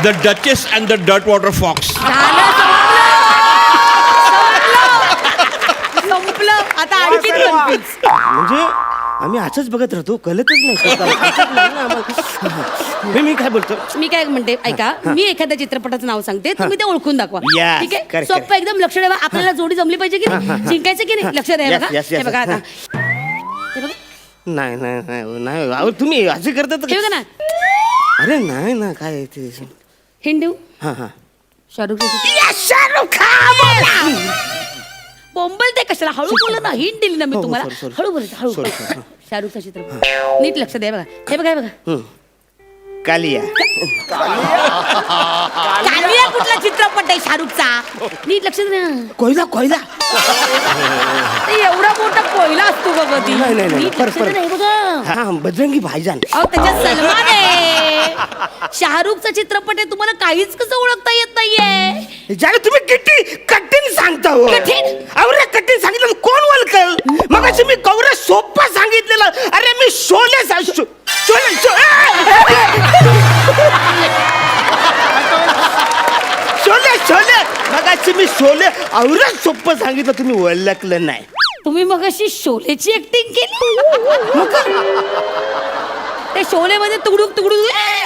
The Duchess and the Dirtwater Fox. संपलं आता आणखी म्हणजे आम्ही असंच बघत राहतो कळतच नाही. मी काय बोलतो मी काय म्हणते ऐका मी एखाद्या चित्रपटाचं नाव सांगते तुम्ही ते ओळखून दाखवा Yes, ठीक आहे correct, सोपं correct. एकदम लक्ष द्यावा आपल्याला जोडी जमली पाहिजे की नाही जिंकायचं की नाही लक्ष द्या Yes, बघा yes, yes, हे बघा yes. आता हे बघा नाही अहो तुम्ही असं करतात हे बघा ना अरे नाही ना काय ते हिंट देऊ हा शाहरुख शाहरुख खान. बोंबल ते कशाला हळू बोलला ना हिंट दिली ना मी हो, तुम्हाला sorry. हळू बोलायचं हळू Sorry, शाहरुखचा चित्रपट नीट लक्ष द्या बघा हे बघा कालिया कालिया कुठला चित्रपट आहे शाहरुखचा नीट लक्ष द्या कोयला ते एवढा मोठा कोयला असतो का कधी नाही, नाही, नाही. नीट लक्ष परत. द्या हे बघा हा बजरंगी भाईजान. अहो त्याच्यात सलमान आहे शाहरुखचा चित्रपट आहे तुम्हाला काहीच कसं ओळखता येत नाहीये ज्याला तुम्ही किती कठीण सांगता हो. कठीण? अरे कठीण सांगितलं कोण ओळखल मग मी गौरव सोपं सांगितलेलं. अरे मी शोले मगाशी मी शोले औरच सोपं सांगितलं तुम्ही ओळखलं नाही. तुम्ही मग अशी शोलेची ऍक्टिंग केली ते शोले मध्ये तुकडूक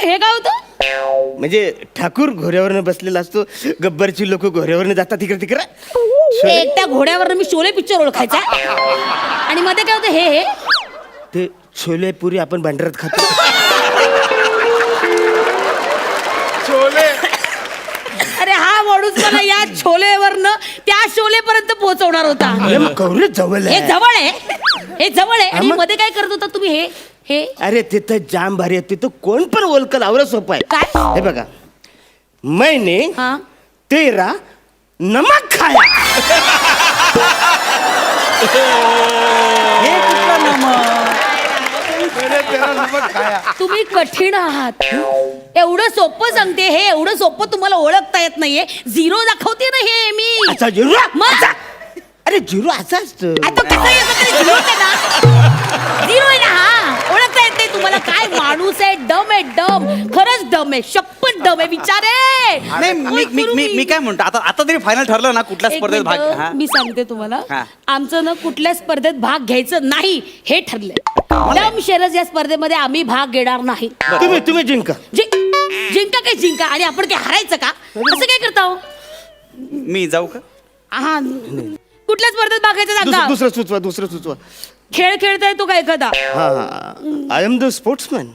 हे काय होतं म्हणजे ठाकूर घोड्यावरनं बसलेला असतो गब्बरची लोक घोड्यावरनं जातात तिकडे ते एकट्या घोड्यावर मी शोले पिक्चर ओळखायचा आणि मध्ये काय होतं हे ते छोले पुरी आपण भांडारात खातो. अरे हा माणूस मला या छोलेवरनं त्या शोलेपर्यंत पोहोचवणार होता अरे मग गौरव जवळ हे आहे. जवळ आहे आणि मग? मध्ये काय करत होता तुम्ही हे अरे तिथं जाम भारी आहे तिथं कोण पण ओळखल आवरच सोपं आहे. काय? हे बघा मैंने हा तेरा नमक खाया. हे कुठलं नमक? तुम्ही कठीण आहात एवढं सोपं सांगते हे एवढं सोपं तुम्हाला ओळखता येत नाहीये झिरो दाखवते ना हे मी अच्छा जिरू मग? अरे जिरू असा असतो. आता कसं येतं तरी झिरो आहे ना झिरो आहे ना हा ओळखता येत नाही तुम्हाला काय माणूस आहे डम आहे डम खरंच डम आहे शप्पथ डम आहे विचार आहे नाही मी काय म्हणतो आता तरी फायनल ठरलं ना कुठल्या एक स्पर्धेत भाग मिनिटं, हा. मी सांगते तुम्हाला हा. आमचं ना कुठल्या स्पर्धेत भाग घ्यायचं नाही हे ठरलंय डम शरद या स्पर्धेमध्ये आम्ही भाग घेणार नाही तुम्ही जिंका. जिंका काय जिंका आणि आपण काय हरायचं का असं काय करता हो? मी जाऊ का? हा कुठल्या स्पर्धेत भागायचं सांगा. दुसरं सुचवा खेळ खेळताय तो का एखादा? हा आय एम द स्पोर्ट्समॅन.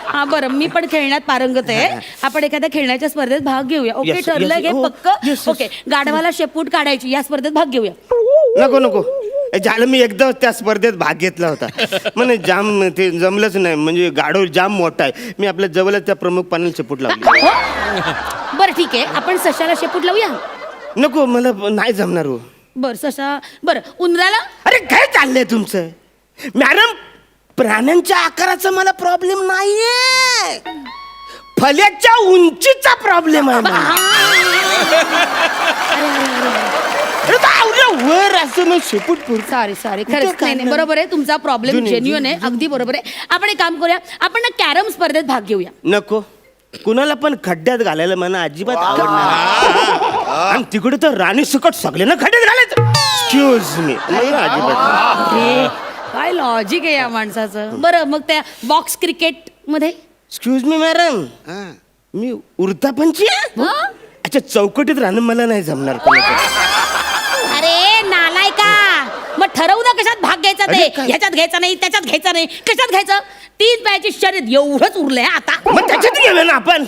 हा बरं, मी पण खेळण्यात पारंगत आहे. आपण एखाद्या खेळण्याच्या स्पर्धेत भाग घेऊया. ओके, Yes, ठरलं yes, हे हो. पक्क. Yes, yes. ओके, गाढवाला शेपूट काढायची या स्पर्धेत भाग घेऊया. नको झालं, मी एकदा त्या स्पर्धेत भाग घेतला होता. म्हणे जाम ते जमलंच नाही, म्हणजे गाढव जाम मोठा आहे. मी आपल्या जवळच त्या प्रमुख पाण्याला शेपूट लावली. हो? बरं ठीक आहे, आपण सशाला शेपूट लावूया. नको, मला नाही जमणार हो. बरं सशा, बरं उंदराला. अरे काय चाललंय तुमचं मॅडम? प्राण्यांच्या आकाराचा मला प्रॉब्लेम नाहीये, फल्याच्या उंचीचा प्रॉब्लेम आहे मला. अरे बावलं, वर असं मग शेपूट पुरतं. सॉरी खरंच नाही बरोबर आहे, तुमचा प्रॉब्लेम जेन्युइन आहे, अगदी बरोबर आहे. आपण एक काम करूया, आपण ना कॅरम स्पर्धेत भाग घेऊया. नको, कुणाला पण खड्ड्यात घालायला मला अजिबात आवडणार. आणि तिकडे तर राणी सुकट सगळे ना खड्ड्यात घालायचं. एक्सक्यूज मी, अजिबात अरे, काय लॉजिक आहे या माणसाचं. बरं मग त्या बॉक्स क्रिकेट मध्ये. एक्सक्यूज मी मॅडम, मी उरता पंची आहे. अच्छा, चौकटीत राहणं मला नाही जमणार कोणाचं. अरे नालाय का, मग ठरवू ना कशात भाग घ्यायचा ते. ह्याच्यात घ्यायचा नाही, त्याच्यात घ्यायचा नाही, कशात घ्यायचं? 3 पायाची शर्यत एवढंच उरलंय आता. मग त्याच्यात गेलो ना आपण.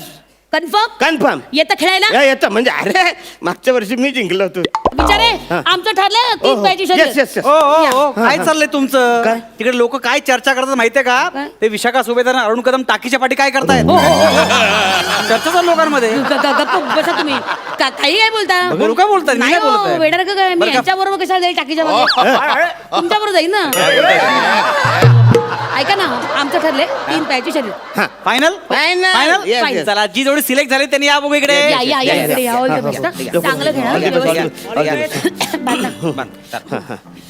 कन्फर्म येतं खेळायला? येतं म्हणजे, अरे मागच्या वर्षी मी जिंकलो होतो. विचारे, आमचं ठरलं 3 पायाची शर्यत. Yes. ओ काय चाललंय तुमचं? काय? तिकडे लोक काय चर्चा करतात माहितीये का? काय? ते विशाखा सुभेदार आणि अरुण कदम टाकीच्या पाठी काय करतायत? चर्चा चालू लोकांमध्ये. गप्प बसा तुम्ही. काही काय बोलता? बोलू काय बोलताय? मी नाही काय बोलत आहे? वेडर का काय? मी बरं का? यांच्या बरोबर कशाला जाईल टाकीच्या मागे? तुमच्या बरोबर जाईल ना. ऐका ना, आमचं ठरलंय 3 पायाची शर्यत. Final Final. Yes, yes. चला, जी जोडी सिलेक्ट झाली त्यांनी या बघू इकडे. या इकडे या. All the best, हा. चांगलं खेळा व्यवस्थित.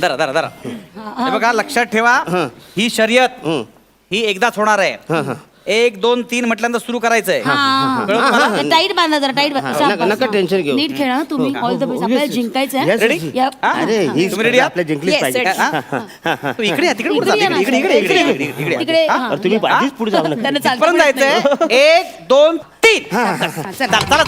दरा हे बघा, लक्षात ठेवा, ही शर्यत ही एकदाच होणार आहे. 1, 2, 3 म्हटल्यानंतर सुरू करायचंय. टाईट बांधा जरा, टाईट नका टेन्शन घेऊ. नीट खेळा तुम्ही. All the best. आपल्याला जिंकायचं आहे. Yes, yes. या. अरे ही तुम्ही ready आहात? आपल्या जिंकलीच Yes, पाहिजे. ready. तू इकडे या, तिकडे कुठं इकडे चालली? या ना. इकडे तिकडे हा. अरे तुम्ही आधीच पुढे जाऊ नका. त्यांना चालतं परत पण येत नाही. जायचंय. 1, 2, 3 चला. चला